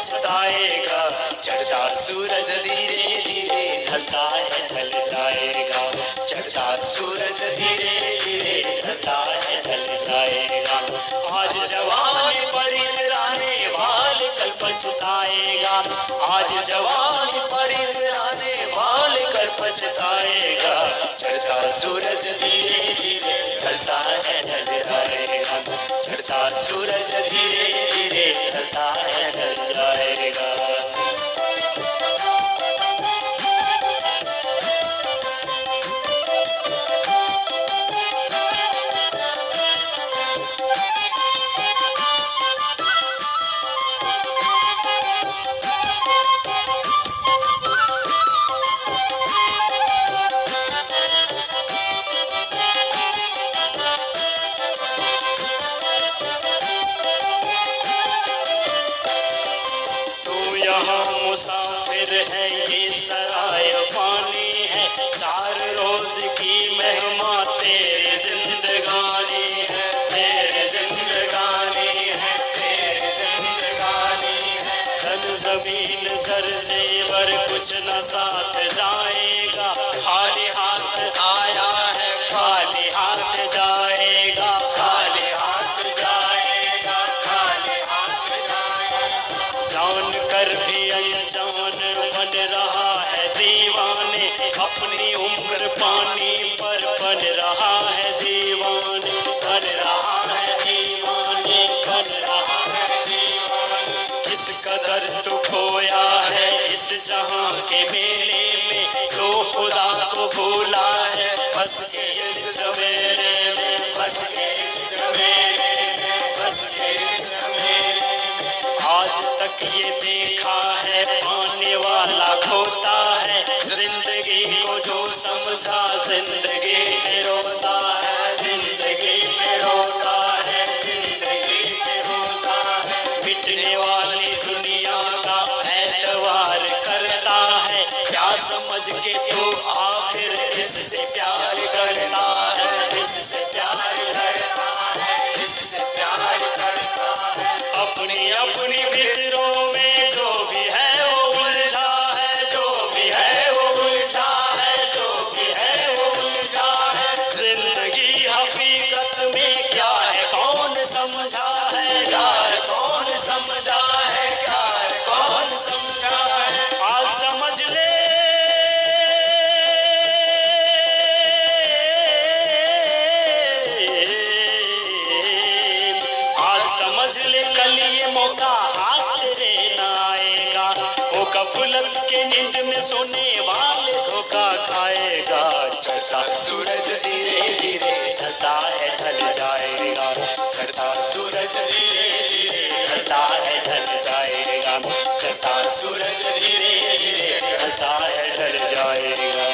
पछताएगा। चढ़ता सूरज धीरे धीरे ढलता है ढल जाएगा। चढ़ता सूरज धीरे धीरे ढलता है ढल जाएगा। आज जवान पर इतराने वाल कल पछताएगा। आज जवान पर इतराने वाल कल पछताएगा। चढ़ता सूरज धीरे धीरे ढलता है ढल जाएगा। चढ़ता सूरज धीरे धीरे ढलता है ढल जाएगा। मुसाफिर है ये सराय पानी है। 4 रोज की मेहमान तेरे जिंदगानी है। तेरे जिंदगानी है। तेरे जिंदगानी है। धन जमीन जर जेवर कुछ न साथ जाएगा। खाली हाथ आया है खाली हाथ जाएगा। खाली हाथ जाएगा। खाली हाथ जाएगा। जान कर भी अनजान बन रहा है दीवाने। अपनी उम्र पानी पर बन रहा है दीवाने। बन रहा है दीवाने। बन रहा है दीवाने। किस कदर तू खोया है इस जहां के मेले में। तो खुदा को भूला है बस के इस जमेरे में। बस के इस जमेरे में। बस के इस जमेरे में। आज तक ये देखा है पाने वाला खोता है। जिंदगी को जो समझा जिंदगी में रोता है। जिंदगी में रोता है। जिंदगी में रोता है। मिटने वाली दुनिया का एतवार करता है। क्या समझ के तो आखिर इससे प्यार करता है। इससे प्यार करता है। इससे प्यार करता है। अपनी अपनी फिक्रों में जो भी है वो उलझा है। जो भी है वो उलझा है। जो भी है वो उलझा है। जिंदगी हकीकत में क्या है कौन समझा है। क्या है कौन समझा है। क्या है कौन समझा है। आज समझ ले समझ ले कल ये मौका हाथ रे न आएगा। वो गफलत के नींद में सोने वाले धोखा खाएगा। चढ़ता सूरज धीरे धीरे ढलता है ढल जाएगा। चढ़ता सूरज धीरे धीरे ढलता है ढल जाएगा। चढ़ता सूरज धीरे धीरे ढलता है ढल जाएगा।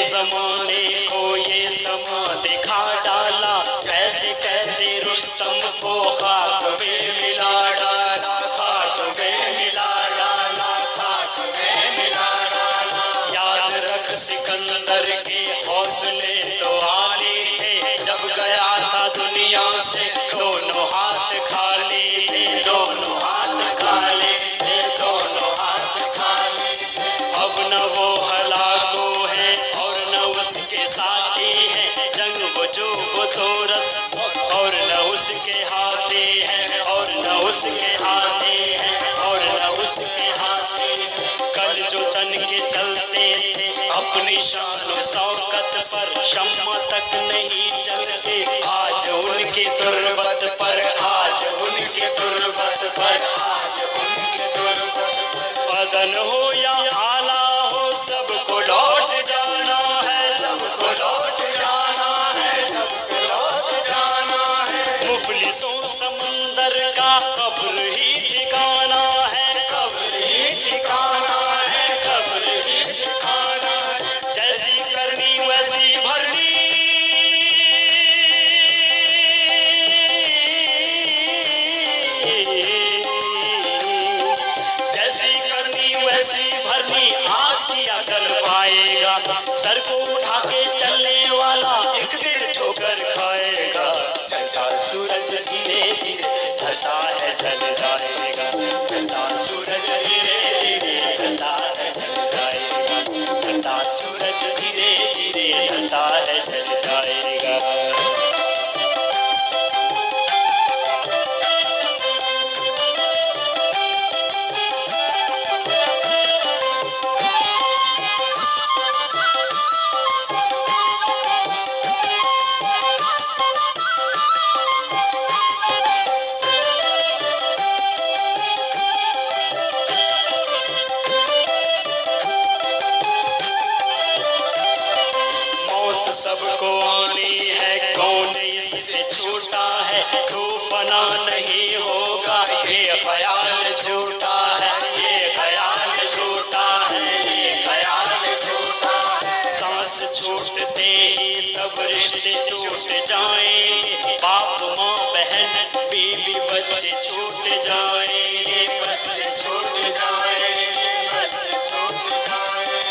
जमाने को ये समा दिखा डाला। कैसे कैसे रुस्तम को खाक में मिला डाला। खाक में मिला डाला। खाक में मिला डाला। याद रख सिकंदर के हौसले तो आले थे। जब गया था दुनिया से दोनों हाथ खाली थे। दोनों हाथ खाली थे। दोनों हाथ खाली थे। अब न वो हलाको है उसके साथी है। जंग वो जो वो तो रस और न उसके हाथे हैं। और न उसके हाथे हैं। और न उसके हाथे हैं। कल जो तन के चलते थे अपनी शान शौकत पर शम्मा तक नहीं चलते। आज उनकी तुर्बत पर। आज उनके तुर्बत पर। आज उनके तुर्बत पर। बदन हो या आला हो सबको लौट जाना है। सबको लौट जाना है। सबको लौट जाना है। मुफलिसों समंदर का कब्र ही ठिकाना है। कब्र ही को उठा के चलने वाला एक दिन ठोकर खाएगा। चलता सूरज धीरे धीरे ढलता है ढल जाएगा। ढलता सूरज धीरे धीरे ढलता है ढल जाएगा। ढलता सूरज धीरे धीरे ढलता है ढल जाएगा। सबको आनी है, कौन इससे छूटा है। तो फना नहीं होगा, ये ख्याल झूठा है। ये ख्याल झूठा है, ये ख्याल झूठा है। सांस छूटते ही सब रिश्ते छूट जाएंगे। बाप माँ बहन बीवी बच्चे छूट जाएंगे। बच्चे छूट जाएंगे, बच्चे छूट जाएंगे।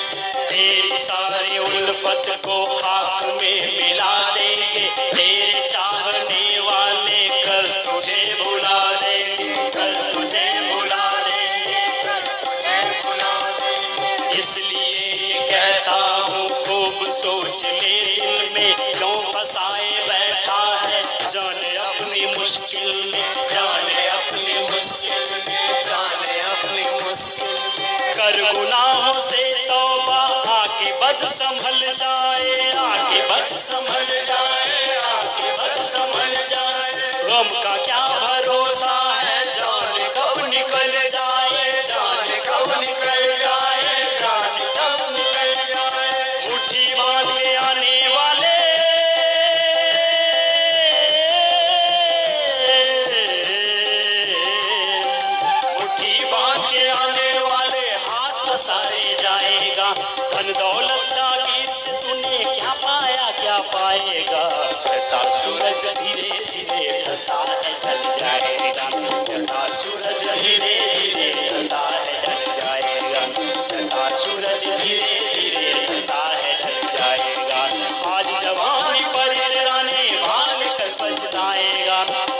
तेरी सारी उल्फत को खाक में मिला देंगे। तेरे चाहने वाले कल तुझे भुला देंगे। कल तुझे भुला देंगे, कल तुझे भुला देंगे। इसलिए ये कहता हूँ खूब सोच ले दिल में, क्यों फंसाए बैठा है जाने अपनी मुश्किल में। जाने अपनी मुश्किल में, जाने अपनी मुश्किल में। कर गुनाहों से तौबा, आगे बद संभल जाए। आगे बद संभल जाए, आगे बद संभल जाए। गम का क्या भरोसा है, जाने कब निकल जाए। जाने कब निकल जाए, जाने कब निकल जाए। मुट्ठी बांध के आने वाले मुट्ठी बांध के आने वाले हाथ पसारे जाएगा। धन दौलत जागीर से तूने क्या पाया, क्या पाएगा। चढ़ता सूरज धीरे धीरे ढलता है ढल जाएगा। चढ़ता सूरज धीरे धीरे ढलता है ढल जाएगा। चढ़ता सूरज धीरे धीरे ढलता है ढल जाएगा। आज जवानी पर इतराने भाल कर पछताएगा।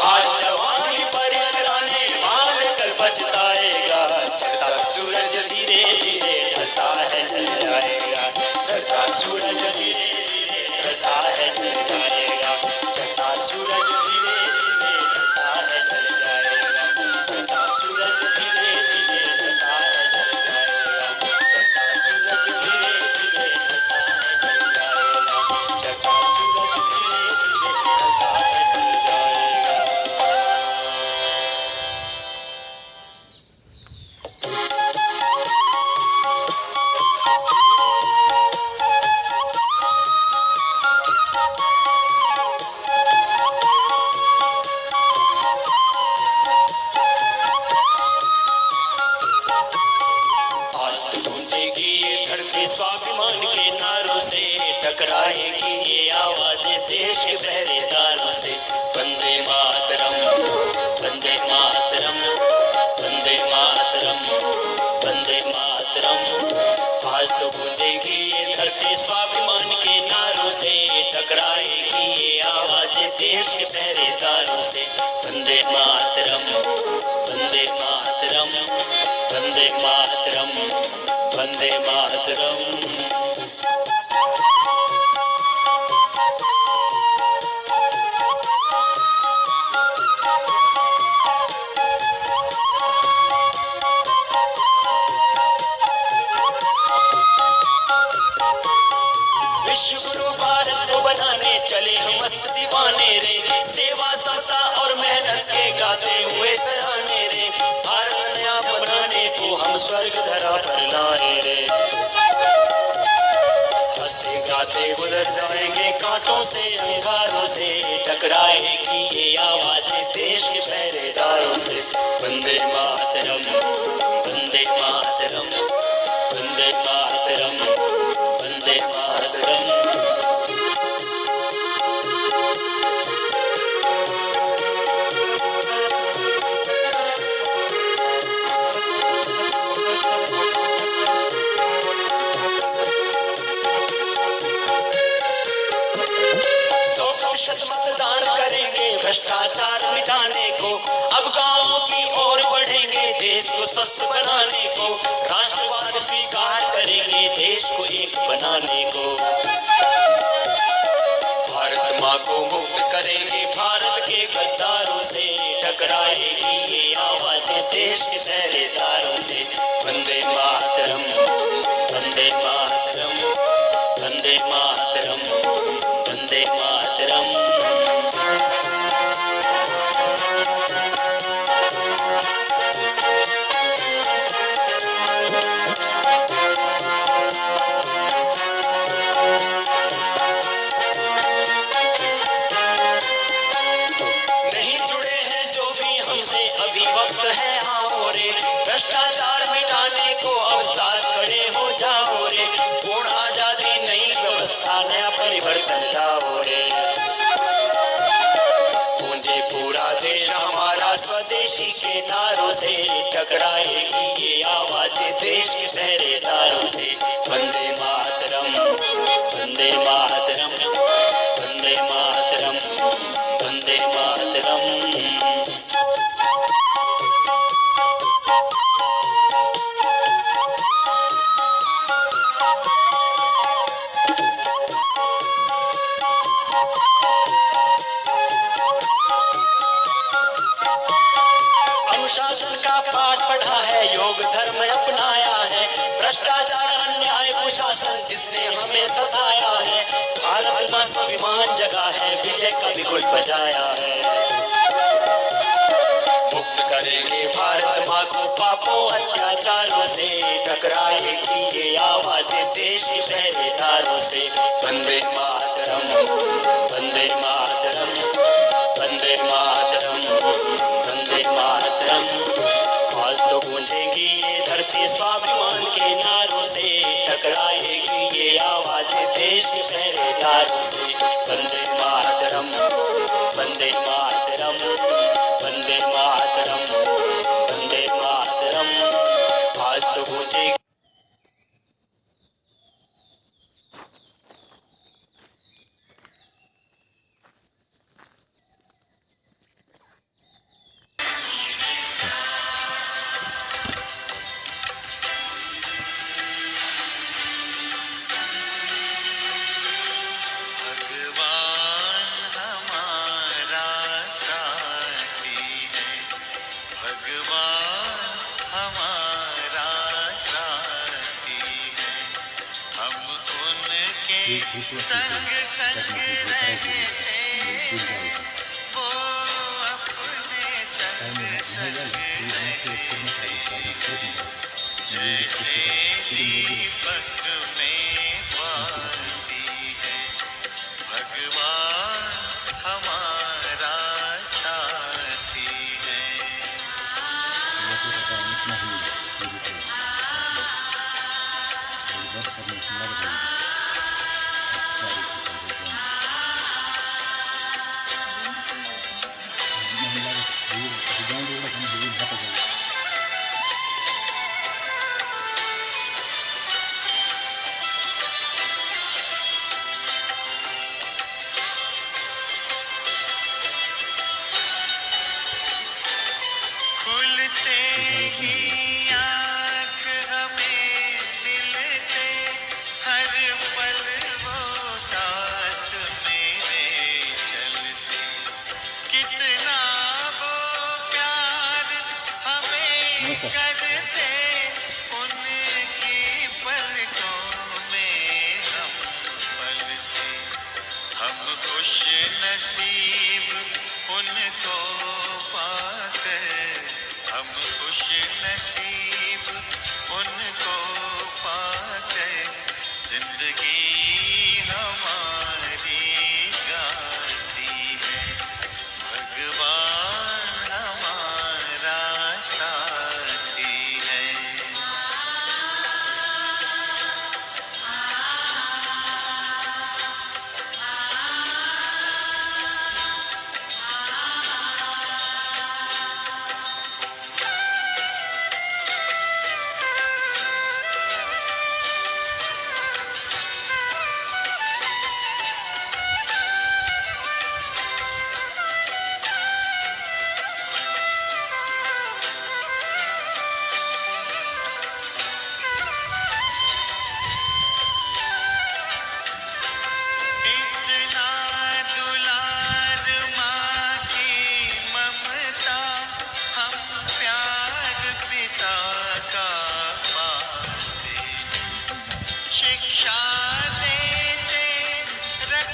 आज जवानी पर इतराने भाल कर पछताएगा। चढ़ता सूरज धीरे धीरे ढलता है ढल जाएगा। चढ़ता सूरज धीरे धीरे ढलता है ढल जाएगा। चढ़ता सूरज धीरे धीरे ढलता है ढल जाएगा। चढ़ता सूरज धीरे धीरे ढलता है ढल जाएगा। चढ़ता सूरज धीरे धीरे ढलता है ढल जाएगा। चढ़ता सूरज धीरे धीरे ढलता है ढल जाएगा। स्वाभिमान के नारों से टकराएगी ये आवाज़ें देश के पहरेदारों से। वंदे मातरम, वंदे मातरम, वंदे मातरम, वंदे मातरम। आज तो गूंजेगी ये धरती स्वाभिमान के नारों से टकराएगी ये आवाज़ें देश के पहरेदारों से। वंदे मातरम, वंदे मातरम, वंदे मातरम, वंदे मातरम। विश्व गुरु भारत को बनाने चले हम मस्त दीवाने रे। सेवा समता और मेहनत के गाते हुए तराने रे। भारत नया बनाने को हम स्वर्ग धरा पर लाए रे। हंसते गाते गुजर जाएंगे कांटों से अंगारों से। टकराएगी ये आवाज़ें देश के पहरेदारों से। वंदे मातरम, वंदे मातरम, वंदे मातरम, वंदे मातरम। भ्रष्टाचार मिटाने को। अब गांवों की ओर बढ़ेंगे देश को स्वस्थ बनाने को। राष्ट्रवाद स्वीकार करेंगे देश को एक बनाने को। भारत माँ को मुक्त करेंगे भारत के गद्दारों से। टकराएगी ये आवाजें देश के पहरेदारों से। वंदे मातरम, वंदे मातरम, वंदे मातरम, वंदे मातरम। नहीं जुड़े हैं जो भी हमसे अभी वक्त है आओ रे। भ्रष्टाचार मिटाने को अब साथ खड़े हो जाओ रे। पूर्ण आजादी नई व्यवस्था नया परिवर्तन लाओ रे। गूंजे पूरा देश हमारा स्वदेशी के नारों से। टकराएगी ये आवाजें देश के पहरेदारों से। वंदे मातरम, वंदे मातरम, वंदे मातरम, वंदे मातरम। अनुशासन का पाठ पढ़ा है, योग धर्म अपनाया है। भ्रष्टाचार अन्याय कुशासन जिसने हमें सताया है। भारत माँ स्वाभिमान जगा है, विजय का बिगुल बजाया है। मुक्त करेंगे भारत माँ को पापों अत्याचारों से। टकराएगी ये आवाजें देश के पहरेदारों से। वंदे मातरम, वंदे मातरम, वंदे मातरम, वंदे मातरम। आज तो गूंजेगी ये धरती स्वाभिमान के नारों से। टकराएगी ये आवाजें देश के पहरेदारों से। वंदे मातरम, वंदे मातरम, वंदे मातरम, वंदे मातरम। आज तो गूंजेगी। संग संग रहते वो अपने संग संग रहते जैसे दीपक में बाती है भगवान हमारा साथी है। खुलते ही आँख हमें मिलते हर पल वो साथ मेरे चलते कितना वो प्यार हमें करते उनकी पलकों में हम पलते। हम खुश नसीब उनको पाकर हम खुश नसीब उनको पाकर जिंदगी हमारी गाती है भगवान हमारा साथी है।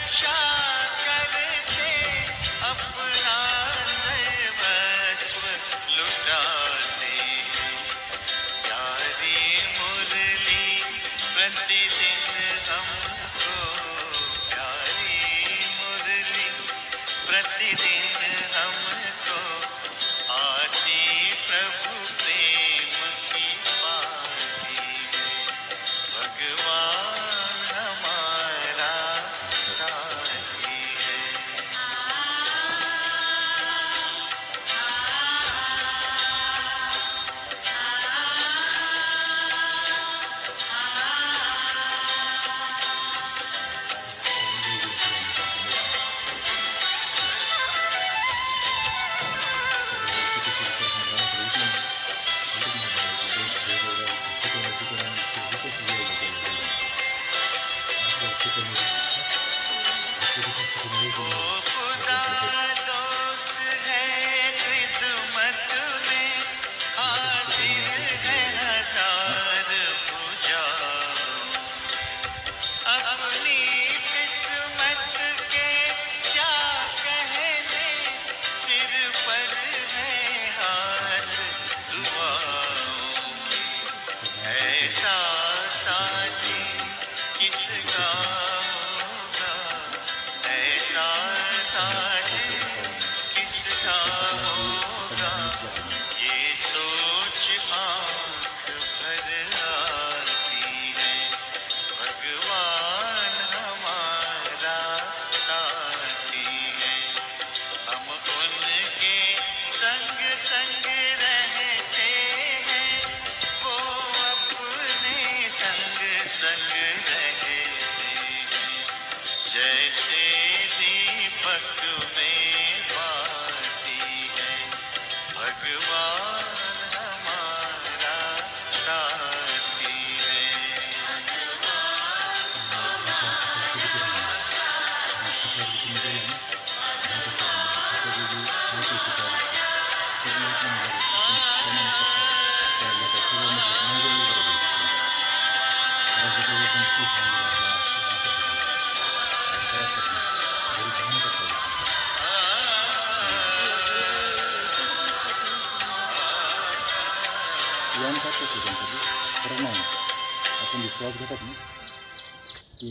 रक्षा करते अपना सर्वस्व लुटाते हैं। प्यारी मुरली प्रतिदिन हमको, प्यारी मुरली प्रतिदिन हमको आती प्रभु प्रेम की पाती है। भगवान हमारा साथी है। वो खुदा दोस्त है खिदमत में, हाजिर है हजार भुजाओं से। अपनी किस्मत के क्या कहने, सिर पर है हाथ दुआओं के। ऐसा साथी किसका होगा, ऐसा साथी किसका होगा, ये सोच आँख भर आती है। भगवान हमारा साथी है। हम उनके संग संग रहते हैं, वो अपने संग संग रहते हैं। जैसे दीपक में बाती है, भगवान हमारा साथी है। आपण विश्वासघातक ना ते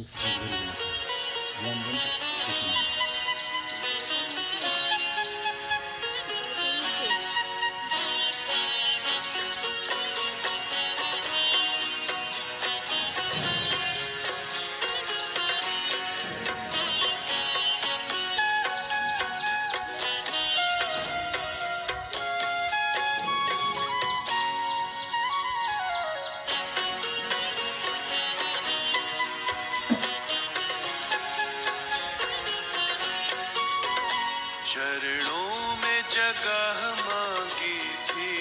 चरणों में जगह मांगी थी,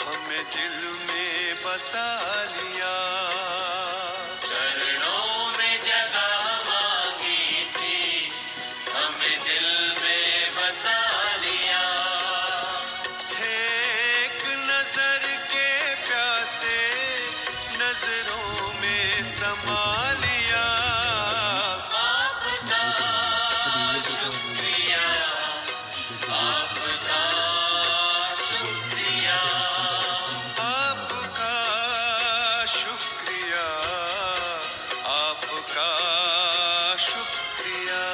हमें दिल में बसा लिया। चरणों में जगह मांगी थी, हमें दिल में बसा लिया। थे एक नजर के प्यासे, नजरों में समा लिया। आपका शुक्रिया, आपका शुक्रिया, आपका शुक्रिया, आपका शुक्रिया।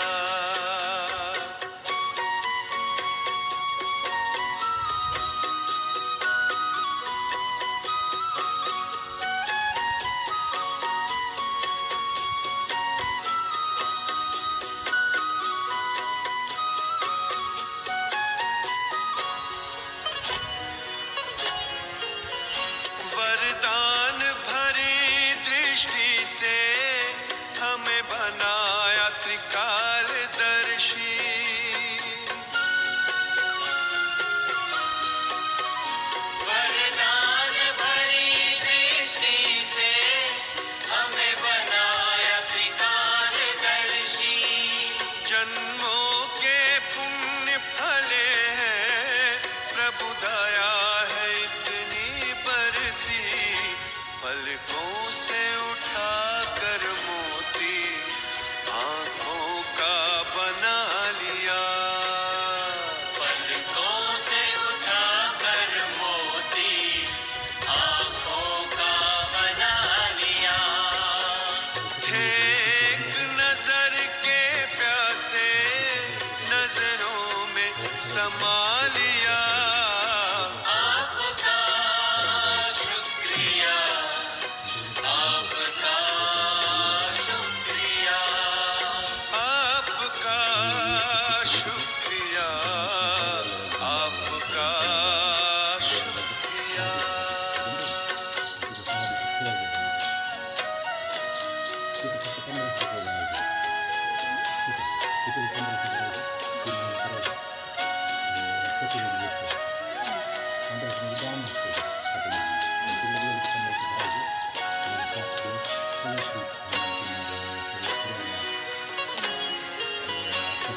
वरदान भरी दृष्टि से हमें बनाया त्रिकालदर्शी। वरदान भरी दृष्टि से हमें बनाया त्रिकालदर्शी। जन्मों के पुण्य फले हैं, प्रभु दया है इतनी बरसी। पलकों से उठा कर मोती आंखों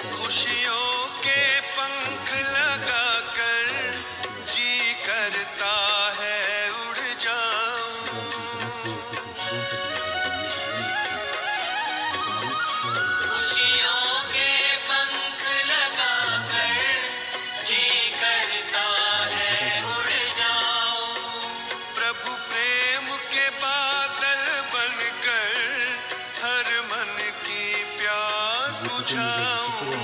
खुशियों के पंख लगाकर जी करता है उड़ जाऊं। खुशियों के पंख लगाकर जी करता है उड़ जाऊं। प्रभु प्रेम के बादल बनकर हर मन की प्यास बुझाऊं।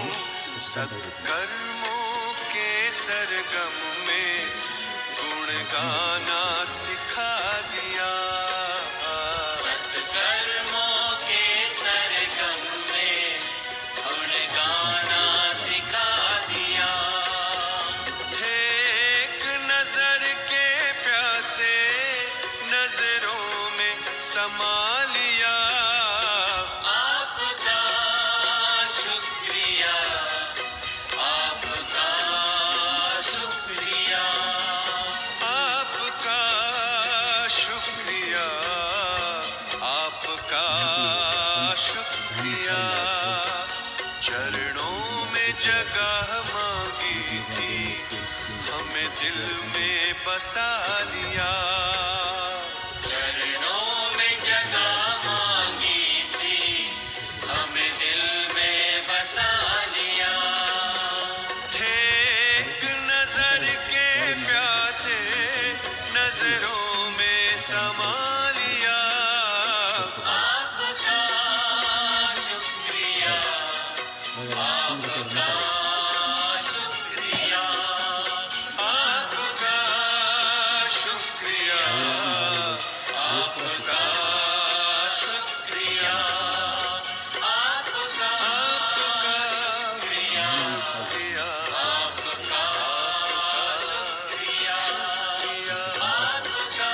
सत्कर्मों के सरगम में गुण गाना सिखा दिया। सत्कर्मों के सरगम में गुण गाना सिखा दिया। थे एक नजर के प्यासे नजरों में समा लिया। आपका शुक्रिया, आपका शुक्रिया, आपका शुक्रिया, आपका शुक्रिया। चरणों में जगह मांगी थी, हमें दिल में बसा लिया। चरणों में जगह मांगी थी, हमें दिल में बसा लिया। थे एक नजर के प्यासे नजरों में समा लिया। आपका शुक्रिया, आपका शुक्रिया, आपका शुक्रिया, आपका शुक्रिया, आपका शुक्रिया, आपका शुक्रिया, आपका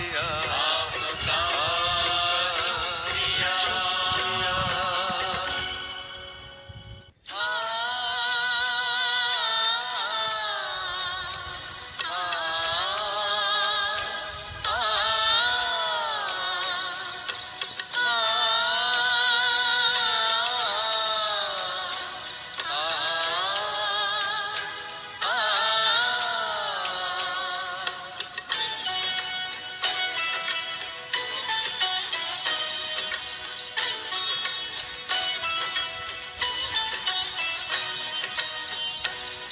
शुक्रिया, आपका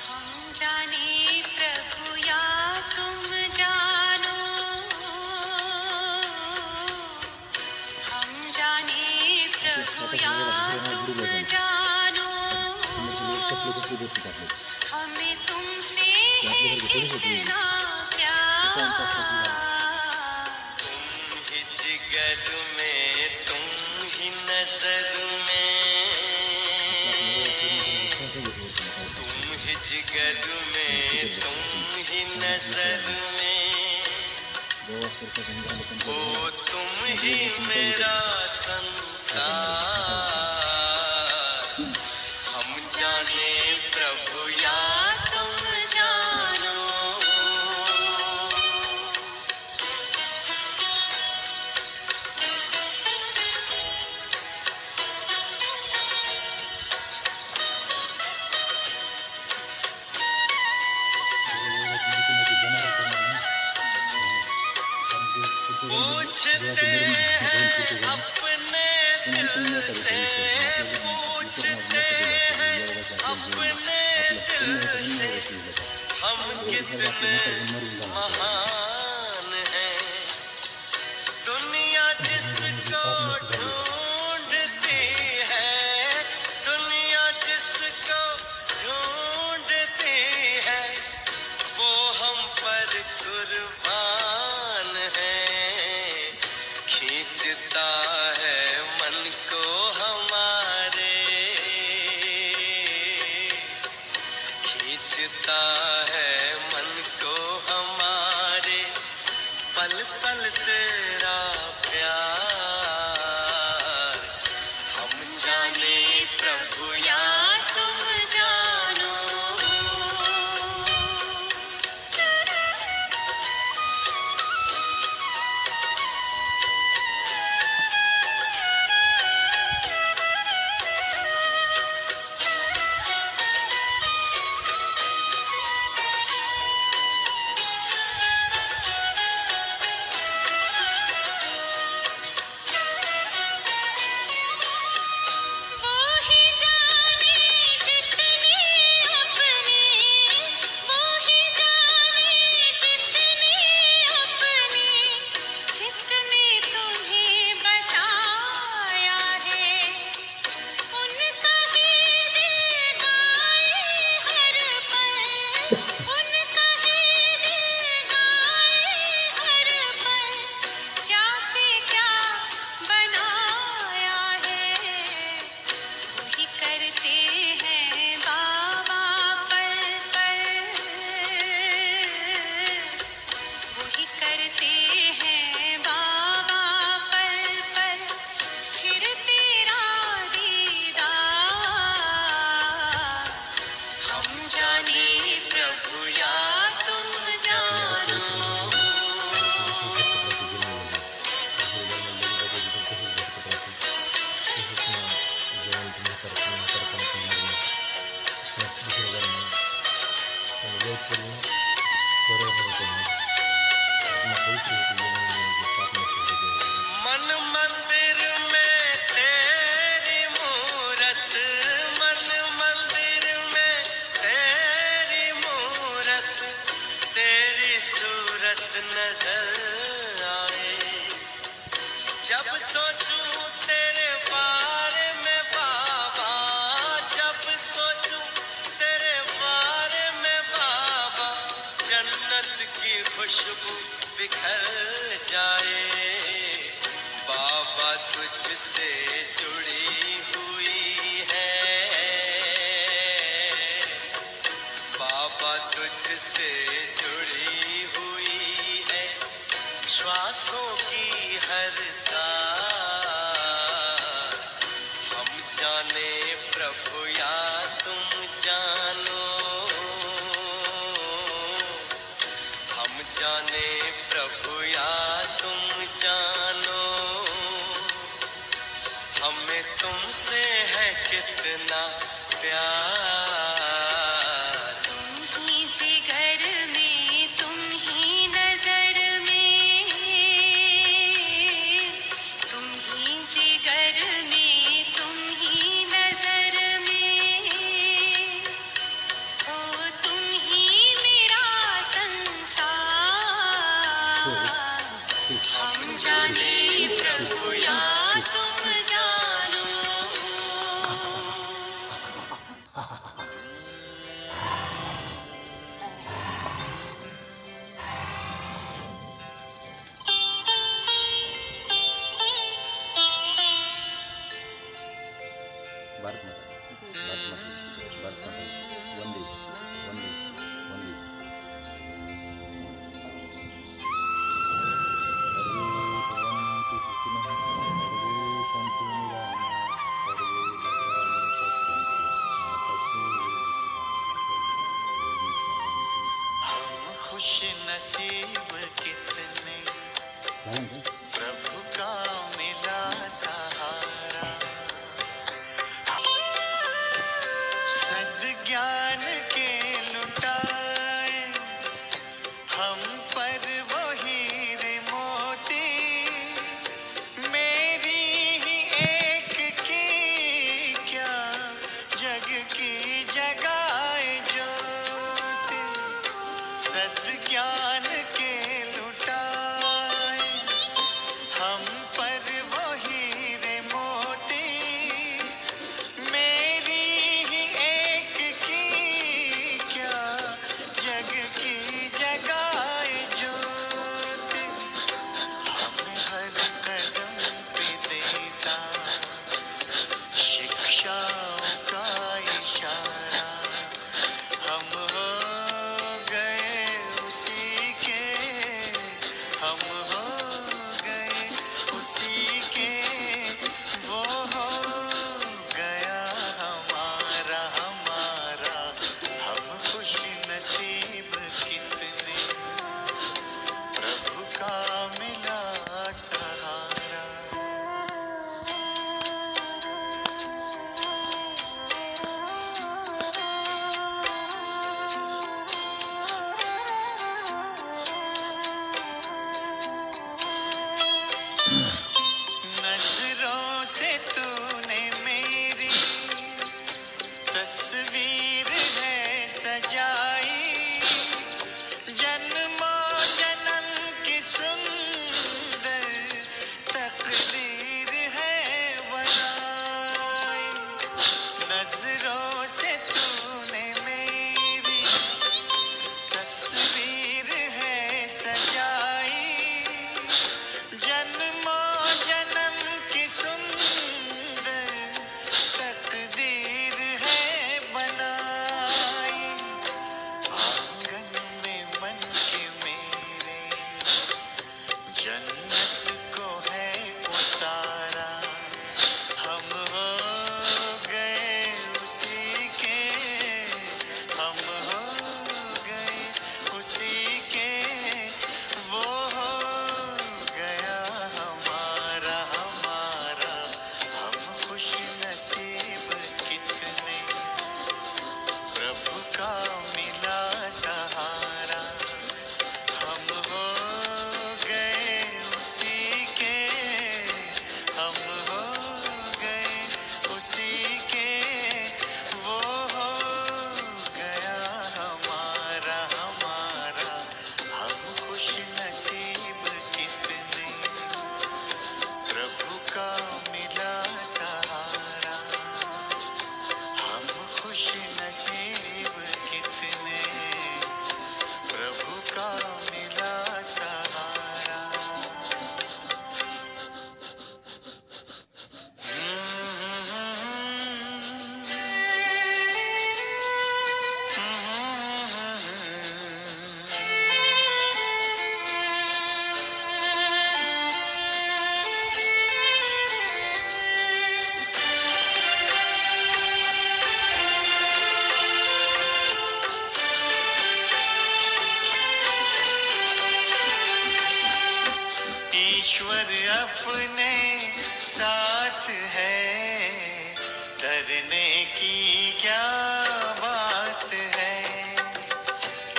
हम जाने प्रभु या तुम जानो, हम जाने प्रभु या तुम जानो, हमें तुमसे इतना प्यार। तुम ही जिगर में, तुम ही नजर में, तुम ही जिगर में, तुम ही नजर में, ओ तुम ही मेरा संसार। हम जाने प्रभु या तुम जानो। पूछते हैं अपने दिल से, पूछते हैं अपने दिल से, हम कितने महान हैं। दुनिया जिसको ढूंढती है, दुनिया जिसको ढूंढती है, वो हम पर कुर्बान है। खींचता है मन को हमारे, खींचता है मन को हमारे। से जुड़ी हुई है श्वासों की हर तार। हम जाने प्रभु या तुम जानो, हम जाने प्रभु या तुम जानो, हमें तुमसे है कितना प्यार। तुम ही जिगर में, तुम ही नजर में, तुम ही जिगर में, तुम ही नजर में, ओ तुम ही मेरा संसार। हम जाने प्रभु या तुम जानो। भारत माता वंदे वंदे वंदे। सर्वे भवन्तु सुखिनः, सर्वे सन्तु निरामयाः, सर्वे भद्राणि पश्यन्तु मा कश्चित् हम खुश नसीब कितने प्रभु का मिला सहारा। सद्ज्ञान के लुटाए हम पर वो हीरे मोती, मेरी ही एक की क्या जग की जगाए ज्योति। सद्ज्ञान अपने साथ है, डरने की क्या बात है।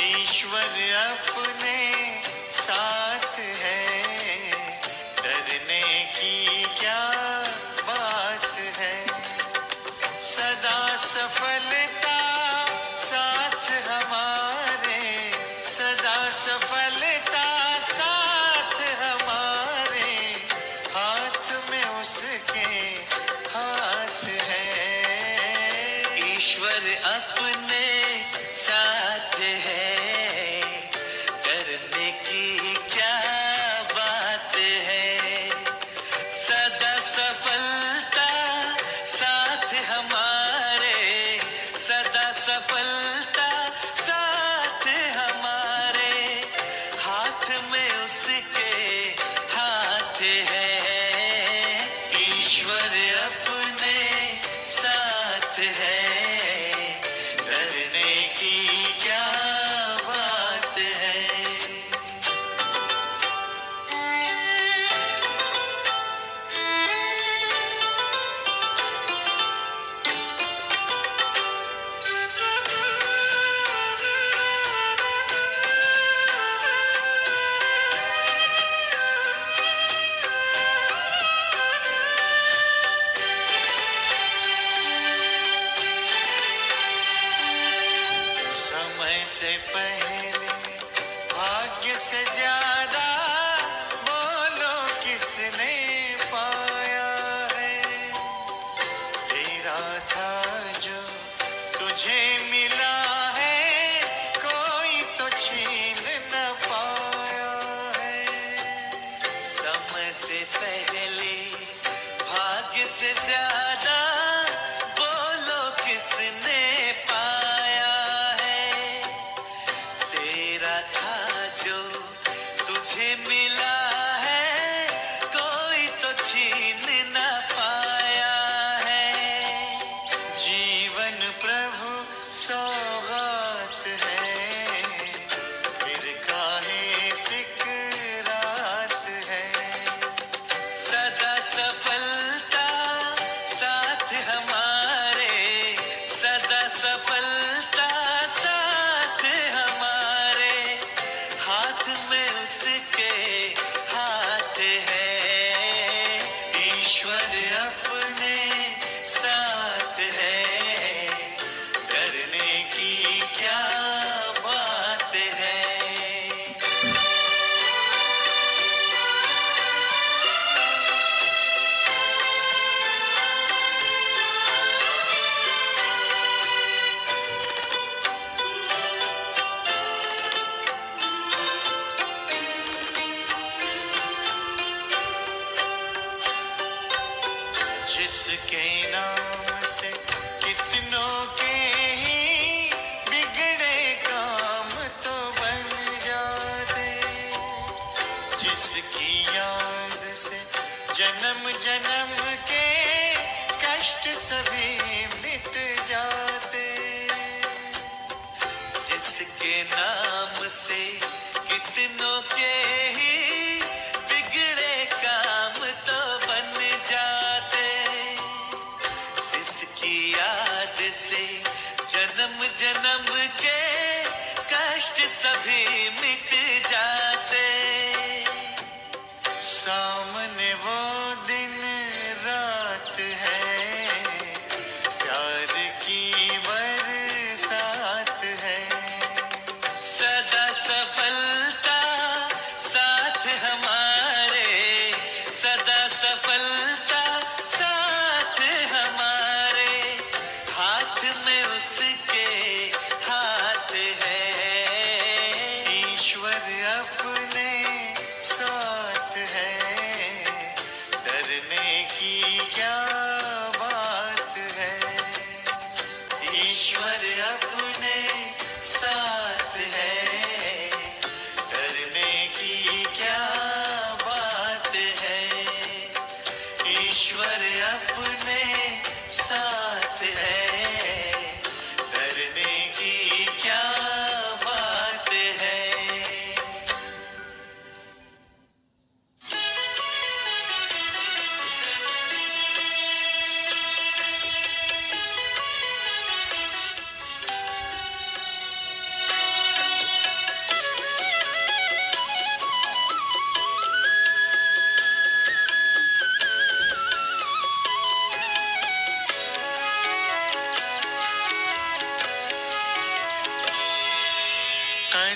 ईश्वर अपने साथ है, डरने की क्या बात है। सदा सफलता साथ हमारे, सदा सफलता साथ हमारे, हाथ में उसके हाथ है। ईश्वर अपने साथ है, डरने की क्या बात है। सदा सफलता साथ हमारे, सदा सफलता साथ हमारे, हाथ में उसके हाथ है। ईश्वर अपने साथ है, डरने की क्या बात है। समय से पहले भाग्य से ज्यादा बोलो किसने पाया है। तेरा था जो तुझे मिला है, कोई तो छीन न पाया है। समय से पहले भाग्य से ज्यादा बोलो किसने पाया है। तेरा था जो तुझे मिला है, कोई तो छीन न पाया है। जीवन प्रभु सौगात है, फिर काहे फिक्रात है। सदा सफलता साथ हमारे, सदा सफलता साथ हमारे, हाथ में उसके हाथ है। ईश्वर अपने साथ है, डरने की क्या बात है। जिसके नाम से कितनों के ही बिगड़े काम तो बन जाते, जिसकी याद से जन्म जन्म के कष्ट सभी मिट जाते। जिसके नाम से कितनों के ही बिगड़े काम तो बन जाते, जिसकी याद से जन्म जन्म के कष्ट सभी मिट जाते। सामने वो दिन रात है, प्यार की बरसात है। सदा सफलता साथ हमारे, सदा सफलता साथ हमारे, हाथ में उसके हाथ है। ईश्वर अपने साथ है, डरने की क्या बात है। ईश्वर अपने साथ है, डरने की क्या बात है। ईश्वर अपने साथ है, डरने की क्या बात है।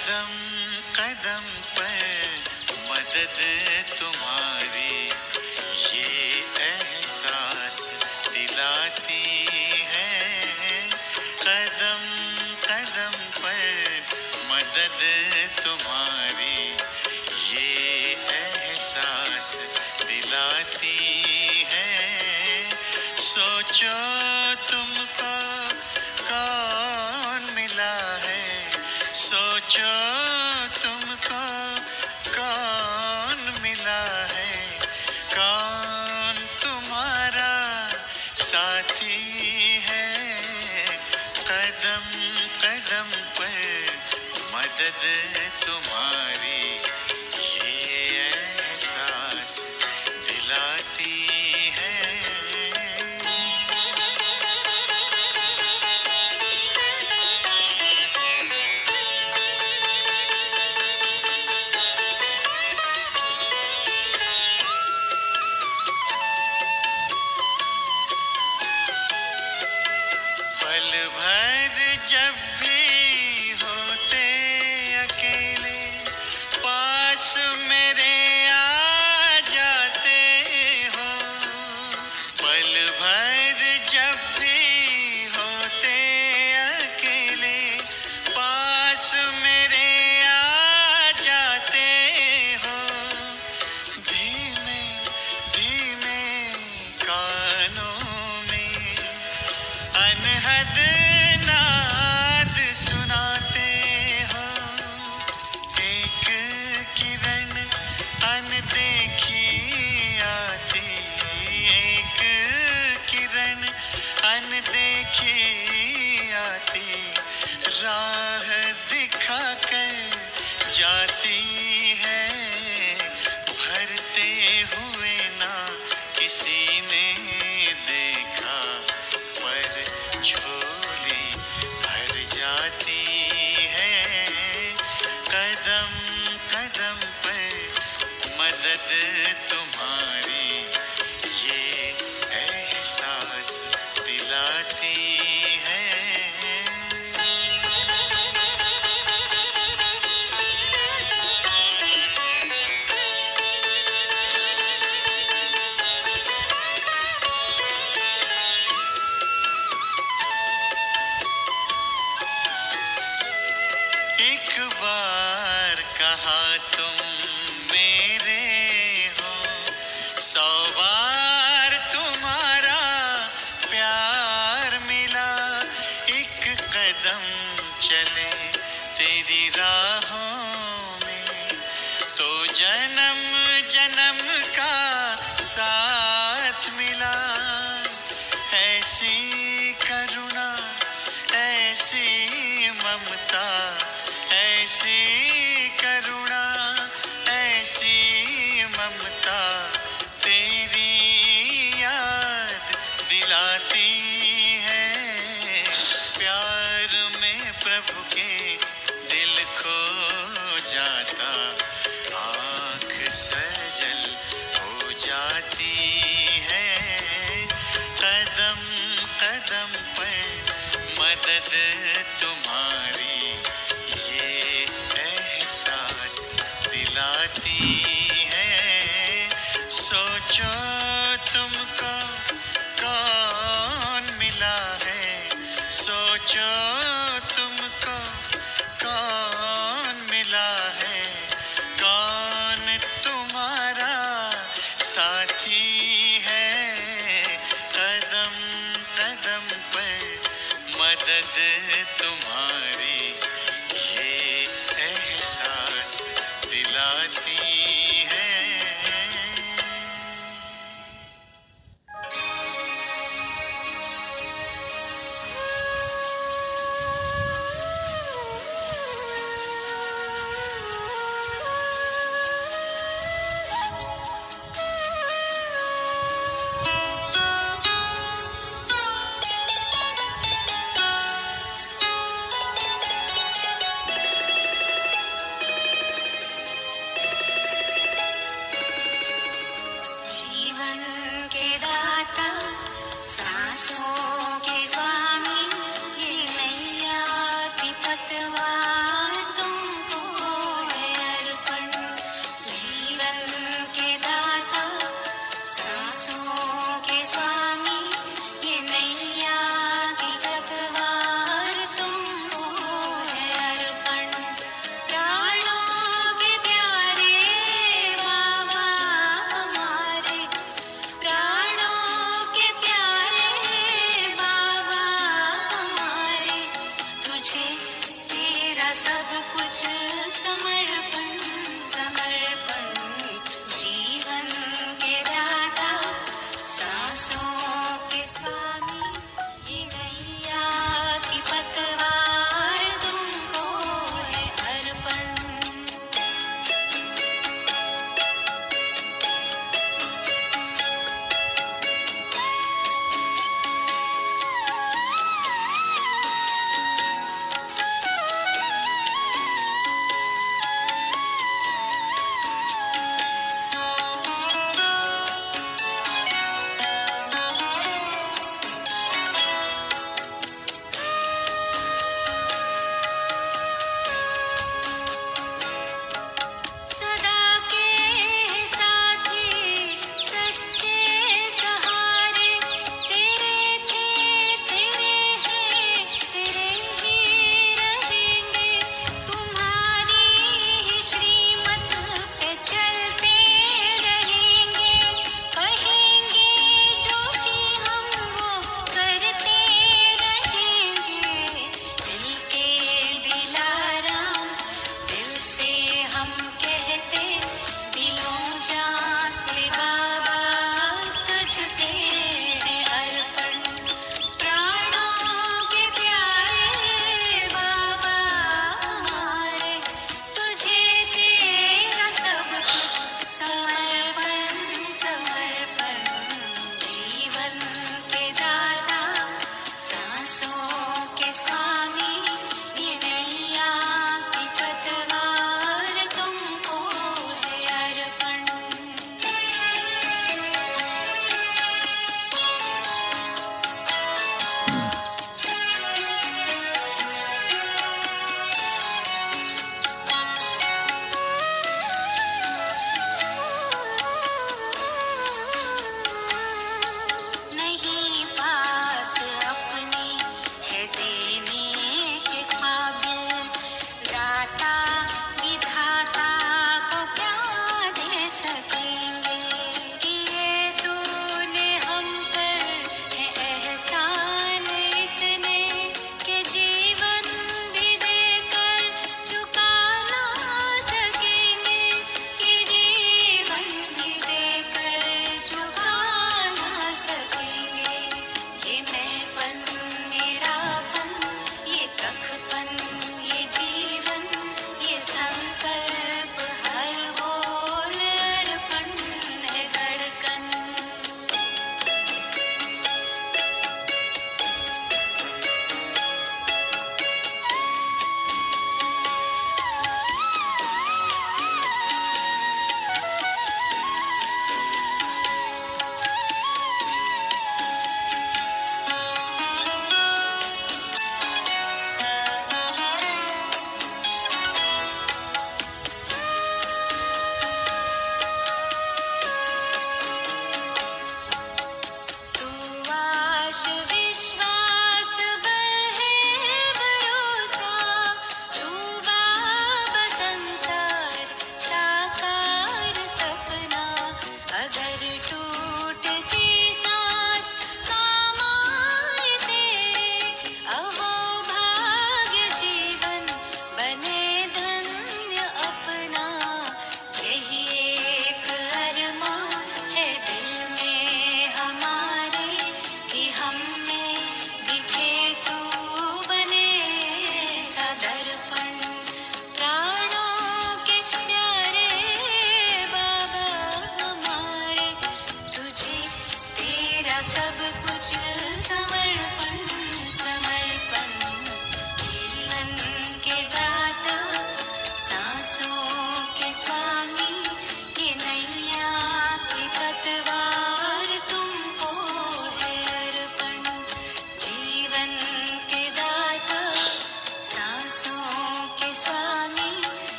कदम कदम पर मदद तुम्हारी ये एहसास दिलाती है। कदम कदम पर मदद तुम्हारी ये एहसास दिलाती है। सोचो तुमको कौन मिला है, सोचो तुमको कौन मिला है, कौन तुम्हारा साथी है। कदम कदम पर मदद तुम्हारी ये एहसास दिलाती है। पल भर जब भी होते अकेले पास मेरे आ जाते हो। पल भर जब भी होते अकेले पास मेरे आ जाते हो। धीमे धीमे कानों में अनहद नाद सुनाते हो। एक किरण अनदेखी आती, एक किरण अनदेखी आती, राह दिखाकर जाती है। भरते हुए ना किसी ने देखा पर झोली भर जाती है। कदम कदम पर मदद तुम्हारी ये एहसास दिलाती है। एक बार कहा तुम मेरे हो, 100 बार तुम्हारा प्यार मिला। एक कदम चले तेरी राहों में तो जन्म जन्म का साथ मिला। ऐसी करुणा ऐसी ममता, ऐसी करुणा ऐसी ममता तेरी याद दिलाती है। प्यार में प्रभु के दिल खो जाता, आँख सजल हो जाती है। कदम कदम पर मदद तुम्हारी ये एहसास दिलाती है। सोचो तुमको कौन मिला है, सोचो तुमको कौन मिला है, कौन तुम्हारा साथी है। कदम कदम पर मदद तुम्हारी ये एहसास दिलाती है।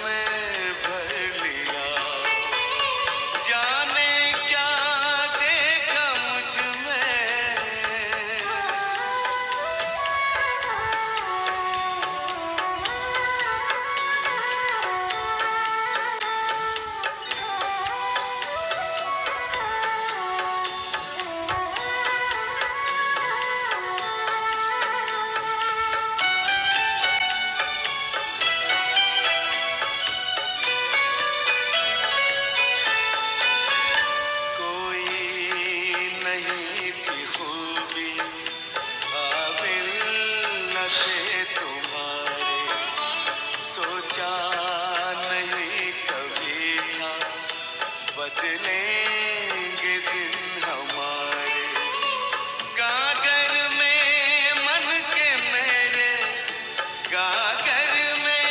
में भर लिया। जाने क्या देखा मुझ में, से तुम्हारे सोचा नहीं कभी था बदलेंगे दिन हमारे। गागर में मन के मेरे, गागर में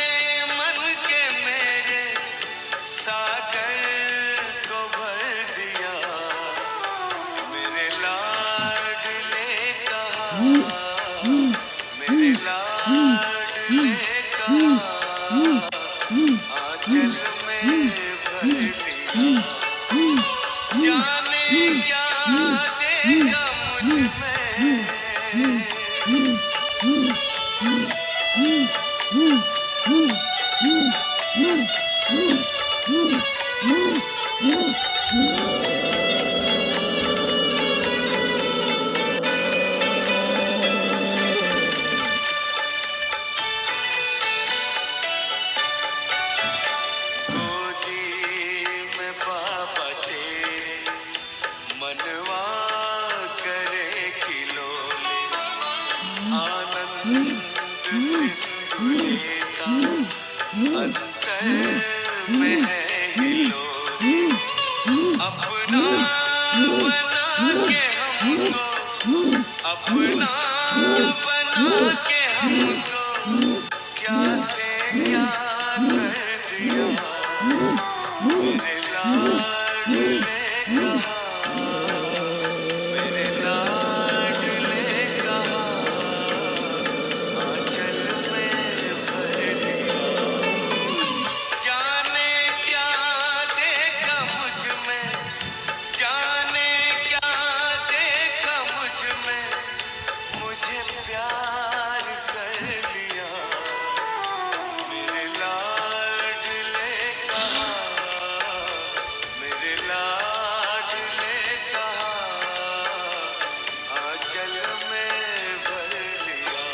मन के मेरे सागर को भर दिया। मेरे लाडले कहा, मेरे लाडले कहा, आंचल में भर लिया। जाने क्या देखा मुझ में, बाबा तेरे मनवा करे खिलौने। आनंद सिंधु लेता अंतर में है हिलोने। अपना बना के हमको, अपना बना के हमको क्या से क्या कर दिया। मेरे लाडले कहा, मेरे लाडले कहा, आंचल में भर लिया। जाने क्या देखा मुझ में, जाने क्या देखा मुझ में, मुझे प्यार कर लिया। मेरे लाडले कहा, मेरे लाडले कहा, आंचल में भर लिया।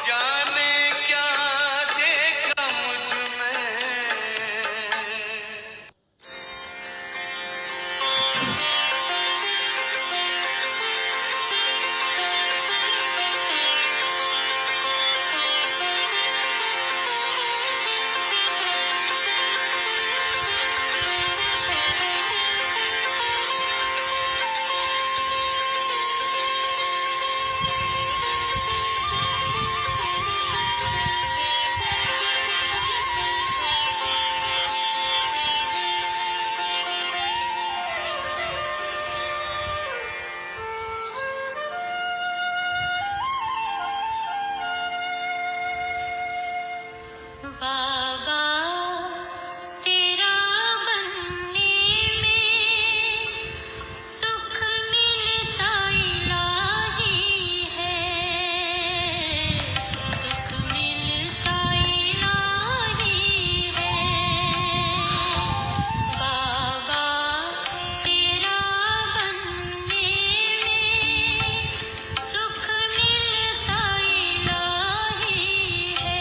जाने क्या देखा मुझ में। बाबा तेरा बनने में सुख मिलता इलाही है, सुख मिलता इलाही है। बाबा तेरा बनने में सुख मिलता इलाही है।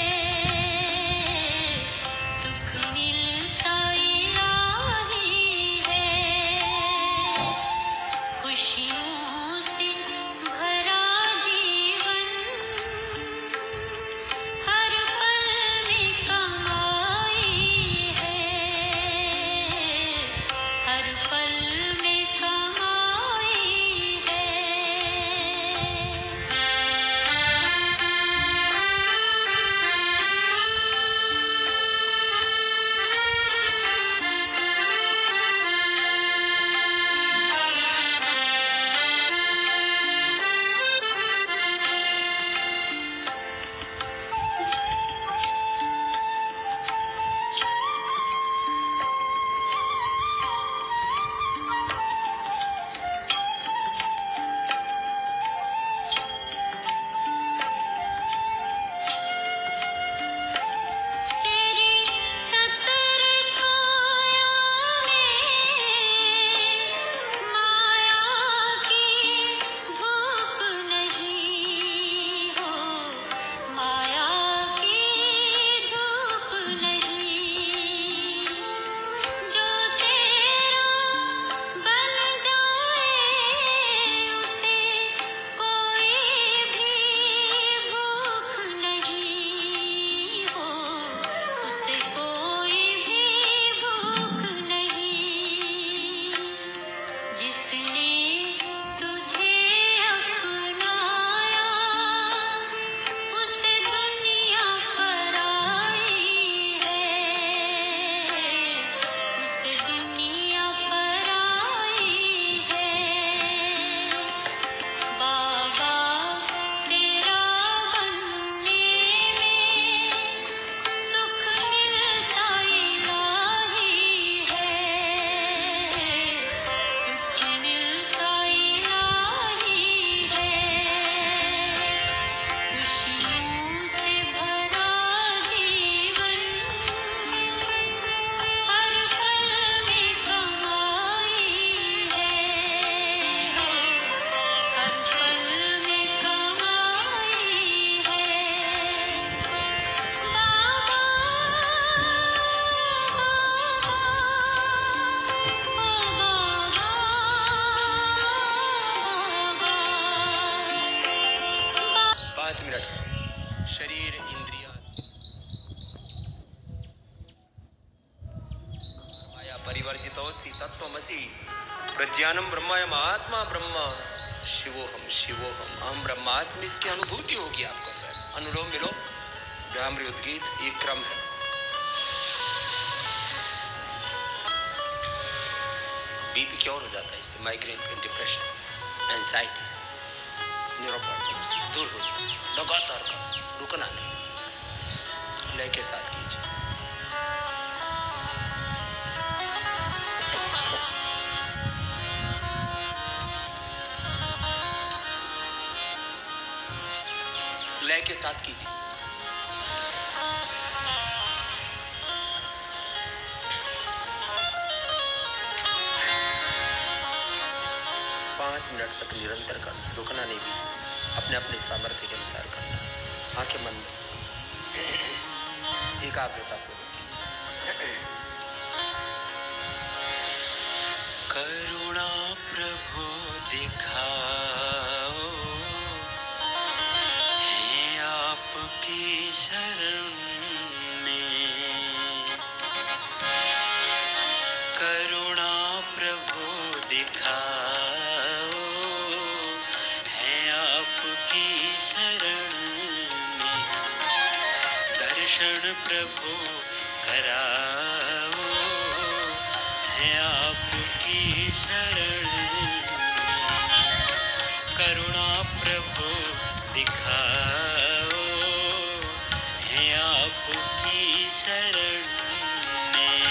तत्वमसि प्रज्ञानम ब्रह्मयम आत्मा ब्रह्म शिवोहम शिवोहम अहम ब्रह्मास्मि, इसकी अनुभूति होगी आपको स्वयं। अनुलोम विलोम भ्रामरी उद्गीत ये क्रम है। बीपी क्योर हो जाता है इससे, migraine, depression, anxiety, neuro problems दूर हो जाए। लगातार करो, रुकना नहीं, लय के साथ कीजिए। लय के साथ कीजिए। मिनट तक निरंतर करना, रुकना नहीं बीच में, अपने अपने सामर्थ्य के अनुसार करना। आंखें बंद, एकाग्रता पूर्वक। करुणा प्रभु दिखाओ, है आपकी शरण में। करुणा प्रभु दिखाओ, दर्शन प्रभु कराओ, है आपकी शरण में। करुणा प्रभु दिखाओ, है आपकी शरण में।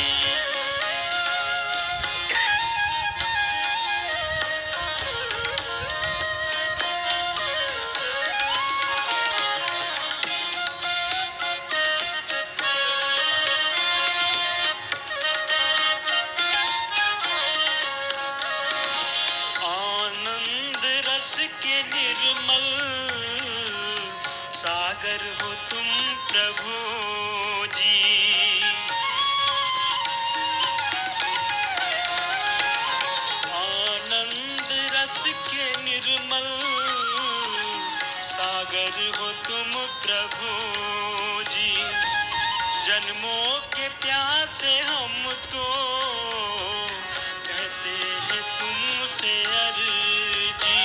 सागर हो तुम प्रभु जी, आनंद रस के निर्मल सागर हो तुम प्रभु जी। जन्मों के प्यासे हम तो कहते हैं तुमसे अर्जी,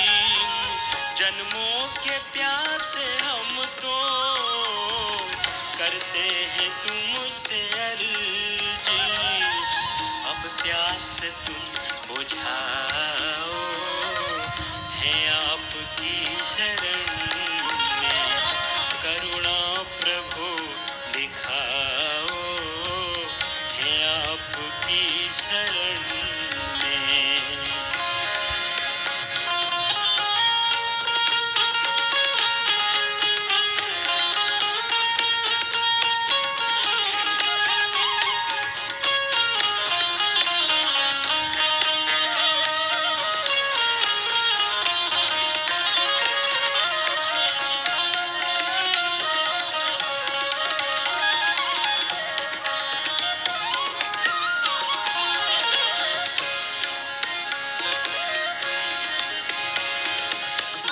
जन्मों के प्यासे हम तो करते हैं तुमसे अर्जी। अब प्यास तुम बुझाओ, है आपकी शरण में। करुणा प्रभु दिखाओ, है आपकी शरण में।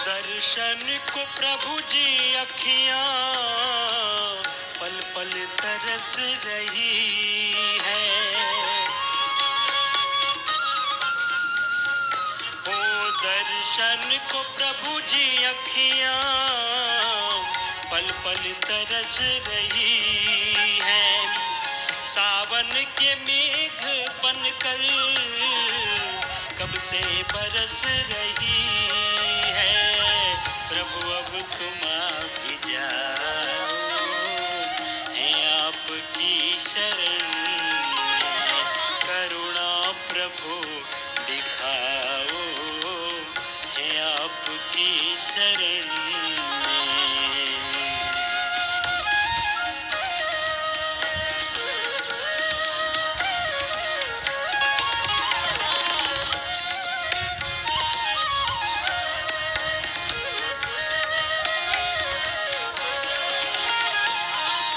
दर्शन को प्रभु जी अखियां पल पल तरस रही है। ओ दर्शन को प्रभु जी अखियां पल पल तरस रही है। सावन के मेघ बनकर कब से बरस रही है। प्रभु अब तुम आ भी जाओ, है आपकी शरण में। करुणा प्रभु दिखाओ, है आपकी शरण में।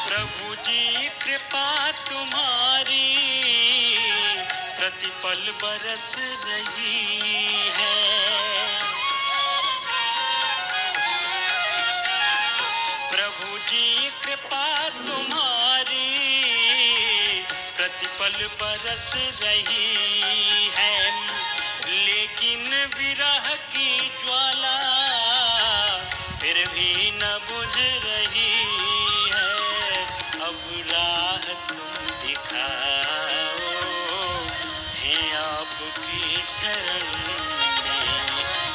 प्रभु जी कृपा तुम्हारी प्रतिपल बरस रही है। प्रभु जी कृपा तुम्हारी प्रतिपल पल बरस रही है, लेकिन विरह की ज्वाला फिर भी न बुझ रही है। अब राह तुम दिखाओ, है आपकी शरण में।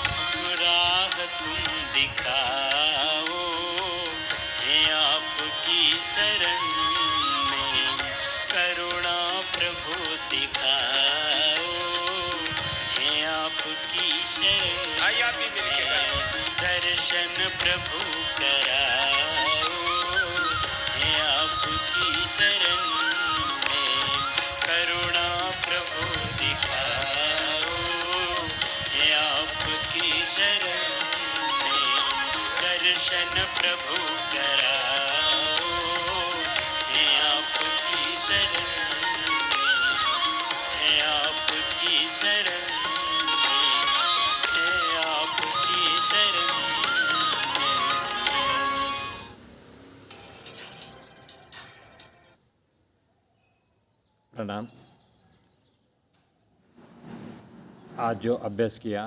अब राह तुम दिखाओ, है आपकी शरण में। करुणा प्रभु दिखाओ, है आपकी शरण। आइए आप भी मिलके गाएं। दर्शन प्रभु कराओ, है आपकी शरण में। करुणा प्रभु दिखाओ, है आपकी शरण में। दर्शन प्रभु कराओ, है आपकी शरण में। है आपकी शरण में, है आपकी शरण में। प्रणाम। आज जो अभ्यास किया,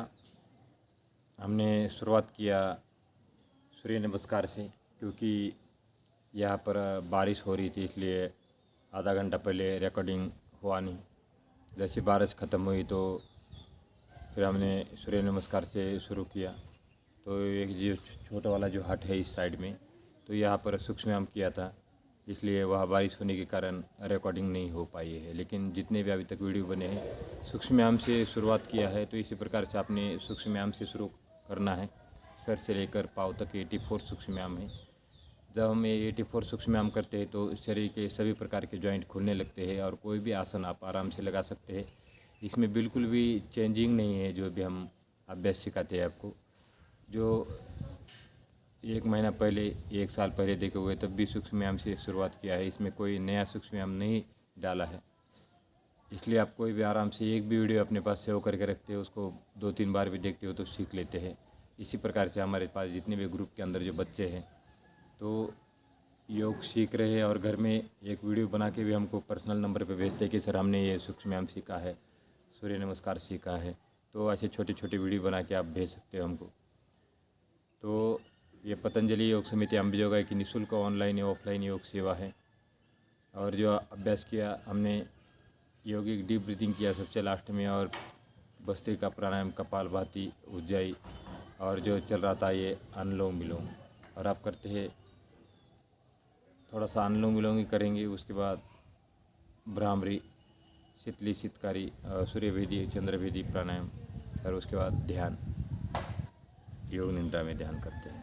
हमने शुरुआत किया सूर्य नमस्कार से, क्योंकि यहाँ पर बारिश हो रही थी, इसलिए आधा घंटा पहले रिकॉर्डिंग हुआ नहीं। जैसे बारिश ख़त्म हुई तो फिर हमने सूर्य नमस्कार से शुरू किया। तो एक जो छोटा वाला जो हट है इस साइड में, तो यहाँ पर सूक्ष्म व्यायाम किया था, इसलिए वह बारिश होने के कारण रिकॉर्डिंग नहीं हो पाई है। लेकिन जितने भी अभी तक वीडियो बने हैं, सूक्ष्म व्यायाम से शुरुआत किया है। तो इसी प्रकार से आपने सूक्ष्म व्यायाम से शुरू करना है। सर से लेकर पाँव तक 84 सूक्ष्म व्यायाम है। जब हम ये 84 सूक्ष्म व्यायाम करते हैं तो शरीर के सभी प्रकार के जॉइंट खुलने लगते हैं और कोई भी आसन आप आराम से लगा सकते हैं। इसमें बिल्कुल भी चेंजिंग नहीं है। जो भी हम अभ्यास सिखाते हैं आपको, जो 1 महीना पहले, 1 साल पहले देखे हुए, तब भी सूक्ष्म व्यायाम से शुरुआत किया है। इसमें कोई नया सूक्ष्म व्यायाम नहीं डाला है। इसलिए आप कोई भी आराम से एक भी वीडियो अपने पास सेव करके रखते हो, उसको 2-3 बार भी देखते हो तो सीख लेते हैं। इसी प्रकार से हमारे पास जितने भी ग्रुप के अंदर जो बच्चे हैं तो योग सीख रहे हैं और घर में एक वीडियो बना के भी हमको पर्सनल नंबर पे भेजते हैं कि सर हमने ये सूक्ष्म व्यायाम सीखा है, सूर्य नमस्कार सीखा है। तो ऐसे छोटे छोटे वीडियो बना के आप भेज सकते हो हमको। तो ये पतंजलि योग समिति अम्बिजोगाई की निःशुल्क ऑनलाइन या ऑफलाइन योग सेवा है। और जो अभ्यास किया हमने, योगिक डीप ब्रीथिंग किया सबसे लास्ट में, और भस्त्रिका प्राणायाम, कपालभाति, उज्जाई, और जो चल रहा था ये अनुलोम विलोम। और आप करते हैं थोड़ा सा अनुलोम विलोम ही करेंगे, उसके बाद भ्रामरी, शीतली, शीतकारी, सूर्यभेदी, चंद्रभेदी प्राणायाम, और उसके बाद ध्यान, योग निद्रा में ध्यान करते हैं।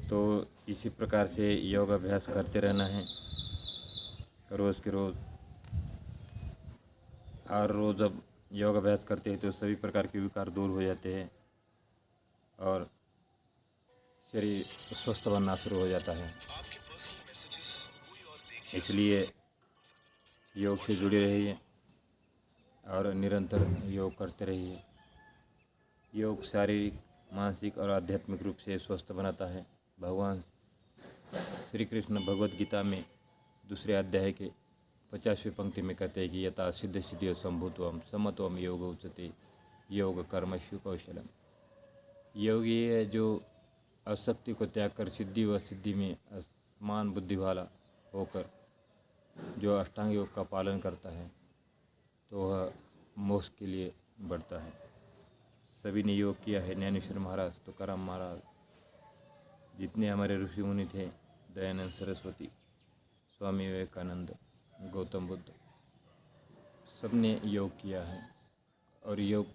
तो इसी प्रकार से योग अभ्यास करते रहना है रोज़ के रोज़। और रोज़ जब योग अभ्यास करते हैं तो सभी प्रकार के विकार दूर हो जाते हैं और शरीर स्वस्थ बनना शुरू हो जाता है। इसलिए योग से जुड़े रहिए और निरंतर योग करते रहिए। योग शारीरिक, मानसिक और आध्यात्मिक रूप से स्वस्थ बनाता है। भगवान श्री कृष्ण भगवद गीता में 2 अध्याय के 50वें पंक्ति में कहते हैं कि यथा सिद्ध सिद्धियो संभूत्वम समत्वम योग उच्यते योग कर्मसु कौशलम। योग ये है जो अशक्ति को त्याग कर सिद्धि व सिद्धि में समान बुद्धि वाला होकर जो अष्टांग योग का पालन करता है तो वह मोक्ष के लिए बढ़ता है। सभी ने योग किया है। ज्ञानेश्वर महाराज, तुकाराम महाराज, जितने हमारे ऋषि मुनि थे, दयानंद सरस्वती, स्वामी विवेकानंद, गौतम बुद्ध, सब ने योग किया है और योग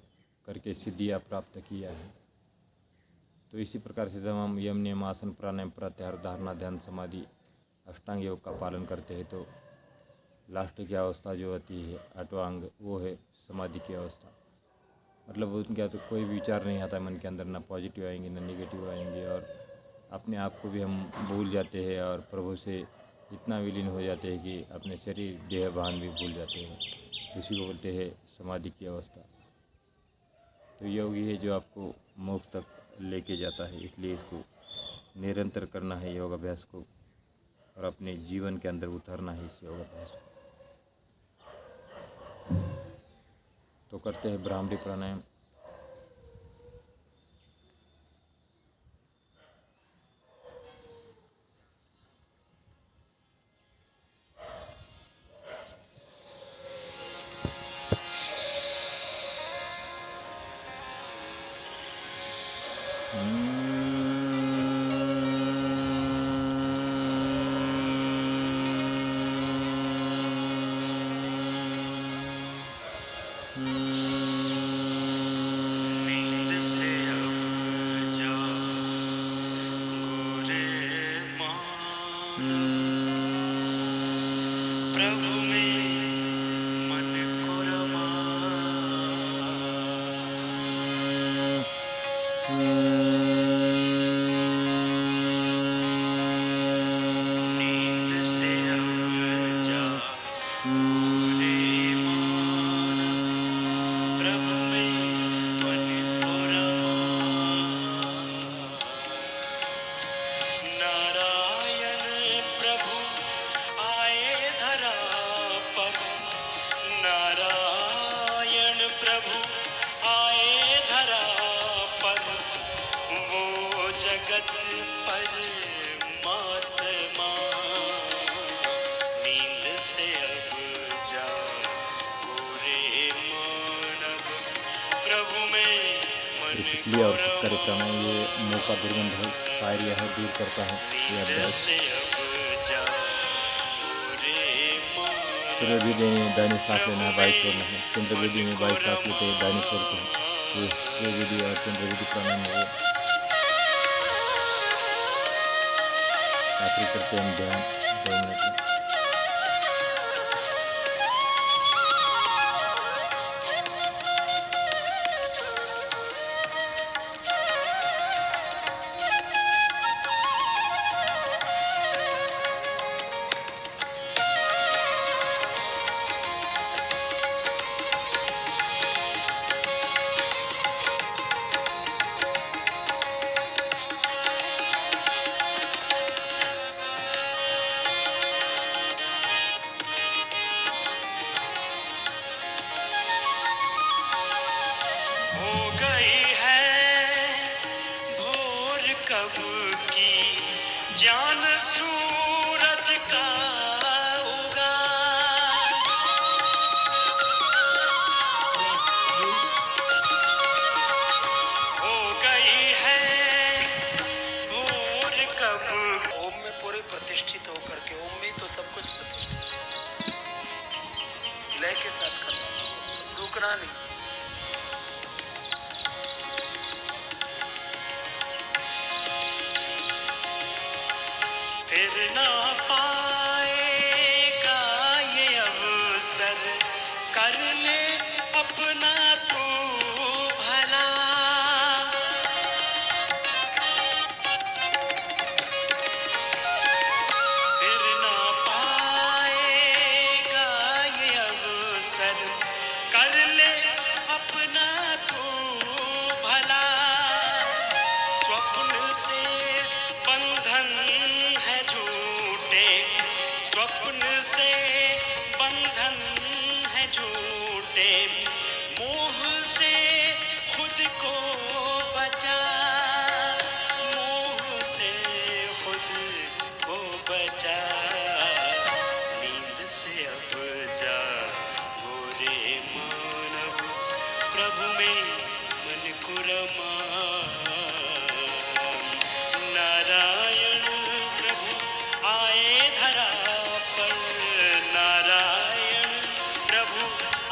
करके सिद्धियाँ प्राप्त किया है। तो इसी प्रकार से जब हम यम, नियम, आसन, प्राणायाम, प्रत्याहार, धारणा, ध्यान, समाधि, अष्टांग योग का पालन करते हैं तो लास्ट की अवस्था जो होती है 8वां अंग, वो है समाधि की अवस्था। मतलब उनके तो कोई विचार नहीं आता मन के अंदर, ना पॉजिटिव आएंगे ना नेगेटिव आएंगे, और अपने आप को भी हम भूल जाते हैं और प्रभु से इतना विलीन हो जाते हैं कि अपने शरीर, देह, भान भी भूल जाते हैं। इसी को बोलते हैं समाधि की अवस्था। तो योग ही है जो आपको मोक्ष तक लेके जाता है। इसलिए इसको निरंतर करना है योग अभ्यास को, और अपने जीवन के अंदर उतारना है इस योग अभ्यास को। तो करते हैं ब्राह्मणी प्राणायाम। नींद से अब जागो रे मानव, प्रभु में मन को रमा। नींद से अब जागो रे मानव, प्रभु में मन को रमा। नारायण प्रभु आए धरा पर, नारायण प्रभु आए धरा पर, वो जगत परमात्मा। नींद से अब जागो रे मानव, प्रभु में मन इसलिए और करे प्राणायाम ये मुंह का दुर्गंध है, शायरिया है, दूर करता है ये अभ्यास। से अब जागो रे मानव, सूर्यवेदी में दाहिनी सांस लेना है, बाईं छोड़ना है। चंद्रवेदी में बाईं सांस लेते हैं, दाहिनी छोड़ते हैं। तो सूर्यवेदी और चंद्रवेदी प्राणायाम हो। आखिरी करते हैं हम ध्यान 2 मिनट में। हो गई है भोर कब की, जान सूरज का उगा। हो गई है भोर कब। ओम में पूरे प्रतिष्ठित होकर के, ओम में तो सब कुछ प्रतिष्ठित, लय के साथ करना, रुकना नहीं। फिर ना पाएगा ये अवसर, कर ले अपना तू भला। फिर ना पाएगा ये अवसर, कर ले अपना तू भला। स्वप्न से बंधन है झूठे, स्वप्न से बंधन है झूठे, मोह से खुद को बचा, मोह से खुद को बचा। नींद से अब जागो रे मानव, प्रभु में मन को रमा। नारायण प्रभु आए धरा पर, नारायण प्रभु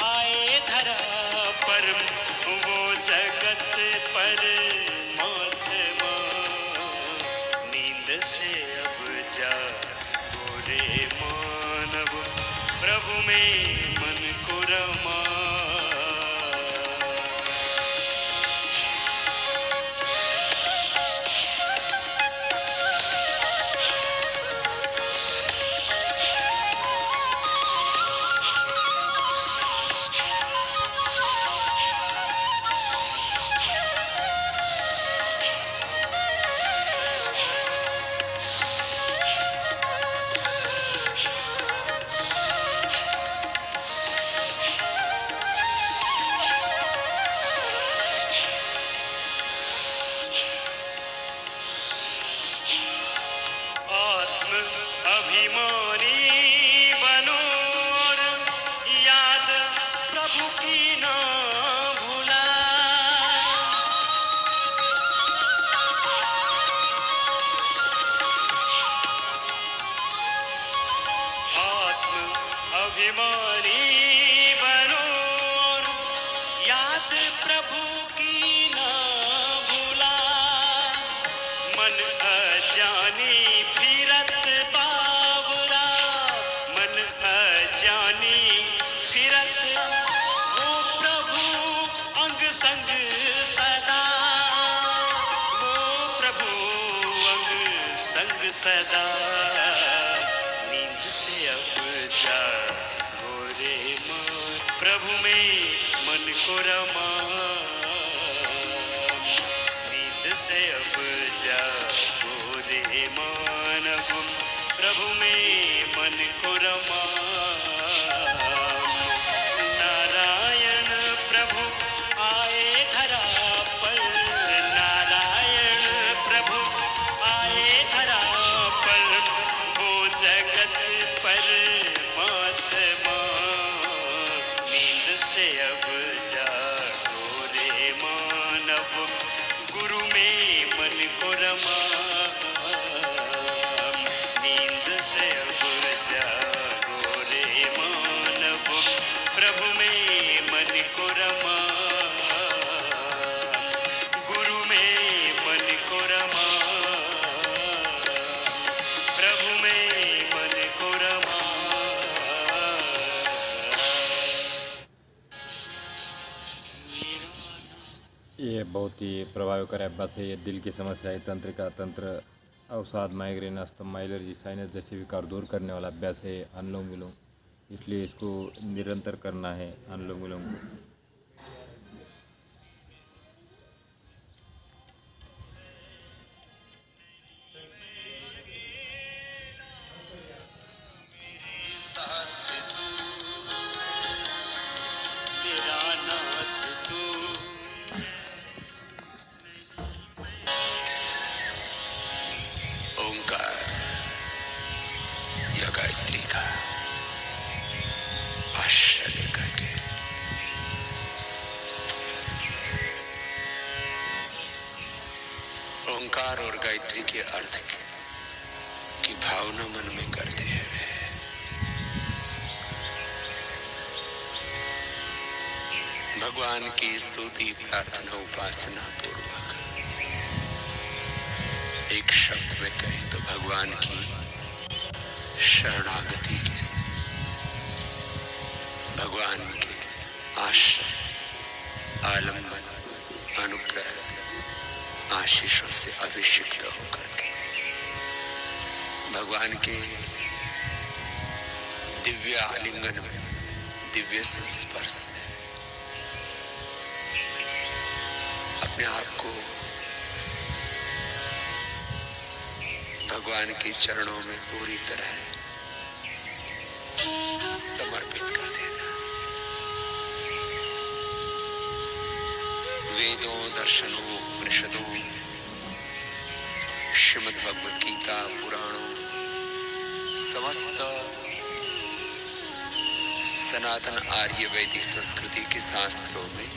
आए धरा पर, वो जगत परमात्मा। नींद से अब जागो रे मानव, प्रभु में मन को रमा। अभिमानी बनो और याद प्रभु की ना भूला। आत्म अभिमानी बनो और याद प्रभु की ना भूला। मन अजानी फिरत बावरा, मन अजानी फिरत वो प्रभु अंग संग सदा, वो प्रभु अंग संग सदा। नींद से अब जागो रे मन, प्रभु में मन को रमा। नींद से अब जागो रे मानव, प्रभु में मन को रमा। नारायण प्रभु आए धरा पर, नारायण प्रभु आए धरा पर, वो जगत परमात्मा। नींद से अब जागो रे मानव, गुरु में मन को रमा। नींद से अब जागो रे मानव, प्रभु में मन को रमा। गुरु में मन को रमा, प्रभु में मन को रमा। ये बहुत ही प्रभावकारी अभ्यास है। ये दिल की समस्याएं, तंत्रिका तंत्र, अवसाद, माइग्रेन, अस्थमा, एलर्जी, साइनस जैसे विकार दूर करने वाला अभ्यास है अनुलोम विलोम। इसलिए इसको निरंतर करना है अनुलोम विलोम को। मेरा नाथ तू, ओंकार या गायत्री का आश्रय लेकर के ओंकार और गायत्री के अर्थ की भावना मन में करते हैं। भगवान की स्तुति प्रार्थना उपासना पूर्वक एक शब्द में कहें तो भगवान की शरणागति की, भगवान के आश्रय, आलंबन, अनुग्रह, आशीषों से अभिषिक्त होकर के भगवान के दिव्य आलिंगन में, दिव्य संस्पर्श में अपने आप को भगवान के चरणों में पूरी तरह समर्पित कर देना। वेदों, दर्शनों, उपनिषदों, श्रीमद् भगवद गीता, पुराणों, समस्त सनातन आर्य वैदिक संस्कृति के शास्त्रों में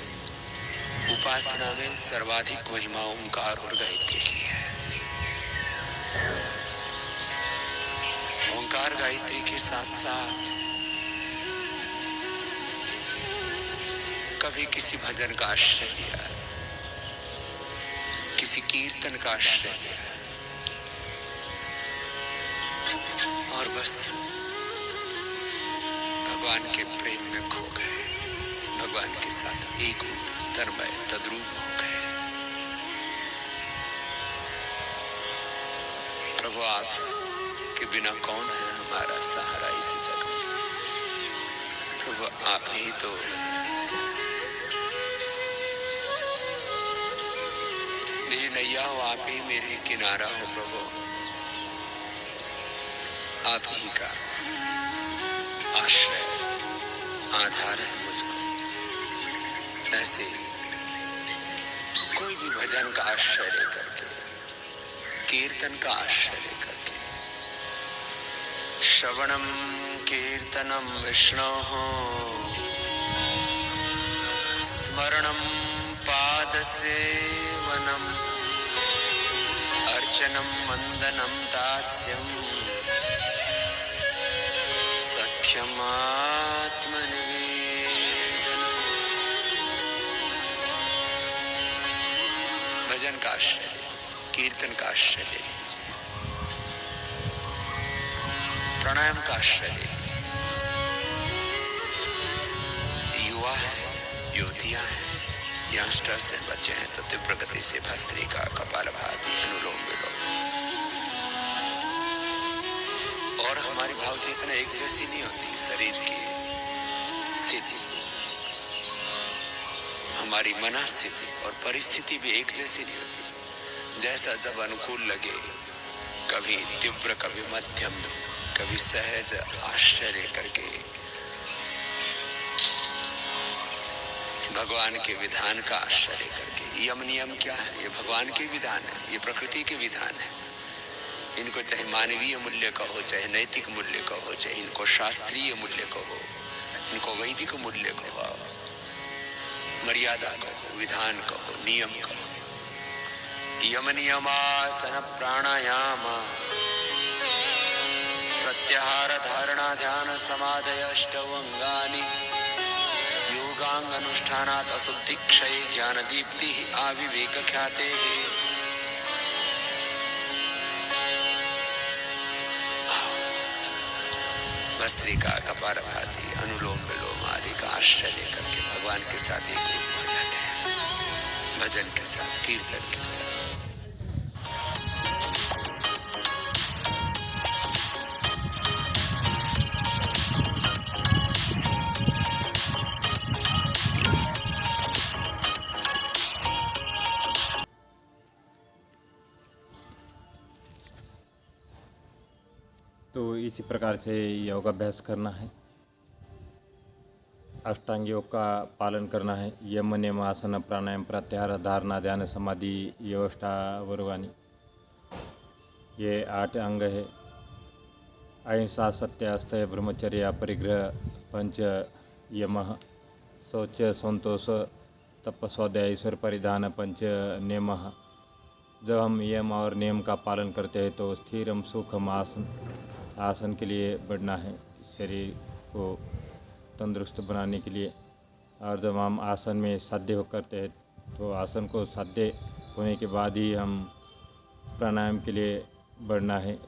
उपासना में सर्वाधिक महिमा ओंकार और गायत्री की है। ओंकार गायत्री के साथ साथ कभी किसी भजन का आश्रय लिया, किसी कीर्तन का आश्रय लिया और बस भगवान के प्रेम में खो गए, भगवान के साथ एक तन्मय तद्रूप हो गए। प्रभु आप के बिना कौन है हमारा सहारा इस जग में? प्रभु आप ही तो मेरी नैया हो, आप ही मेरे किनारा हो। प्रभु आप ही का आश्रय आधार है मुझको। ऐसे कोई भी भजन का आश्रय लेकर के, कीर्तन का आश्रय लेकर के श्रवणं कीर्तनं विष्णोः स्मरणं पादसेवनम् अर्चनं वन्दनं दास्यं सख्यमात्मनिवेदनम्। भजन का आश्रय ले लीजिए, कीर्तन का आश्रय ले लीजिए, प्राणायाम का आश्रय ले लीजिए। युवा है, युवतियां हैं, यंगस्टर्स हैं, बच्चे हैं तो तीव्र गति से भस्त्रिका, कपालभाति, अनुलोम विलोम। और हमारी भाव चेतना एक जैसी नहीं होती। शरीर की स्थिति, हमारी मनस्थिति और परिस्थिति भी एक जैसी नहीं होती। जैसा जब अनुकूल लगे, कभी तीव्र, कभी मध्यम, कभी सहज आश्रय लेकर के भगवान के विधान का आश्रय लेकर के। यम नियम क्या है? ये भगवान के विधान है, ये प्रकृति के विधान है। इनको चाहे मानवीय मूल्य कहो, चाहे नैतिक मूल्य कहो, चाहे इनको शास्त्रीय मूल्य कहो, इनको वैदिक मूल्य कहो, मर्यादा कहो, विधान कहो, नियम कहो। यम नियमासन प्राणायाम प्रत्याहार धारणा ध्यान समाधय अष्टवंगानि योगांग अनुष्ठानात् अशुद्धि क्षय ज्ञान दीप्ति आविवेक ख्याते। भस्त्रिका, कपालभाति, अनुलोम विलोम आदि का आश्रय लेकर के भगवान के साथ एक रूप हो जाते हैं, भजन के साथ, कीर्तन के साथ। तो इसी प्रकार से योगाभ्यास करना है, अष्टांग योग का पालन करना है। यम नियम आसन प्राणायाम प्रत्याहार धारणा ध्यान समाधि योष्टावर्गानि, ये 8 अंग है। अहिंसा सत्य अस्थय ब्रह्मचर्य परिग्रह पंच यमः शौच संतोष तपस्वाध्याय ईश्वर परिधान पंच नियमः। जब हम यम और नियम का पालन करते हैं तो स्थिरम सुखम आसन के लिए बढ़ना है, शरीर को तंदुरुस्त बनाने के लिए। और जब हम आसन में साध्य हो करते हैं तो आसन को साध्य होने के बाद ही हम प्राणायाम के लिए बढ़ना है,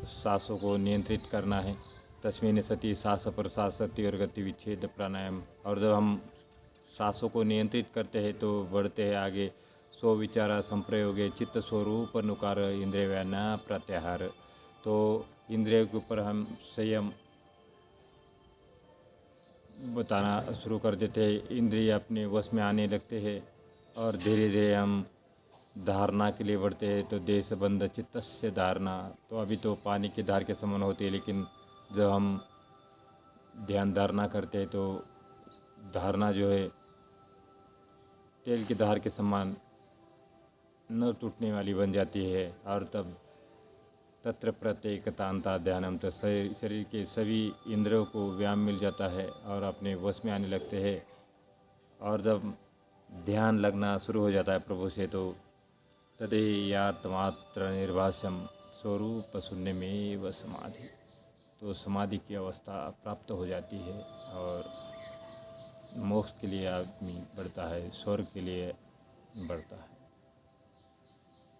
सांसों को नियंत्रित करना है। तस्मिन् सति सांस प्रश्वास सति और गति विच्छेद प्राणायाम। और जब हम सांसों को नियंत्रित करते हैं तो बढ़ते हैं आगे। सो विचारा संप्रयोगे चित्त स्वरूप नुकार इंद्रिय व्याना प्रत्याहार। तो इंद्रियों के ऊपर हम संयम बताना शुरू कर देते हैं, इंद्रिय अपने वश में आने लगते हैं और धीरे धीरे हम धारणा के लिए बढ़ते हैं। तो देश बंध चित्तस्य धारणा, तो अभी तो पानी की धार के समान होती है, लेकिन जब हम ध्यान धारणा करते हैं तो धारणा जो है तेल की धार के समान न टूटने वाली बन जाती है। और तब तत्र प्रत्येकतांता ध्यानम, तो शरीर के सभी इंद्रियों को व्यायाम मिल जाता है और अपने वश में आने लगते हैं। और जब ध्यान लगना शुरू हो जाता है प्रभु से तो तदेयात्मात्र निर्भाष्यम स्वरूप शून्य में व समाधि, तो समाधि की अवस्था प्राप्त हो जाती है और मोक्ष के लिए आदमी बढ़ता है, स्वर्ग के लिए बढ़ता है।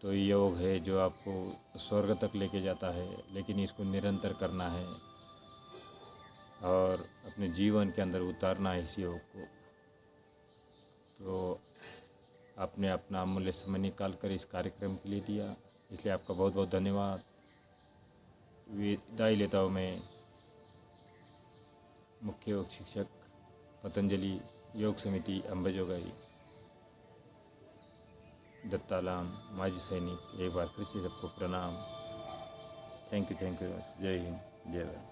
तो योग है जो आपको स्वर्ग तक लेके जाता है, लेकिन इसको निरंतर करना है और अपने जीवन के अंदर उतारना है इस योग को। तो आपने अपना अमूल्य समय निकाल कर इस कार्यक्रम के लिए दिया, इसलिए आपका बहुत बहुत धन्यवाद। विदाई लेता हूँ मैं मुख्य योग शिक्षक पतंजलि योग समिति अंबेजोगाई दत्तालाम माजी सैनिक। एक बार फिर से सबको प्रणाम। Thank you. जय हिंद, जय भारत।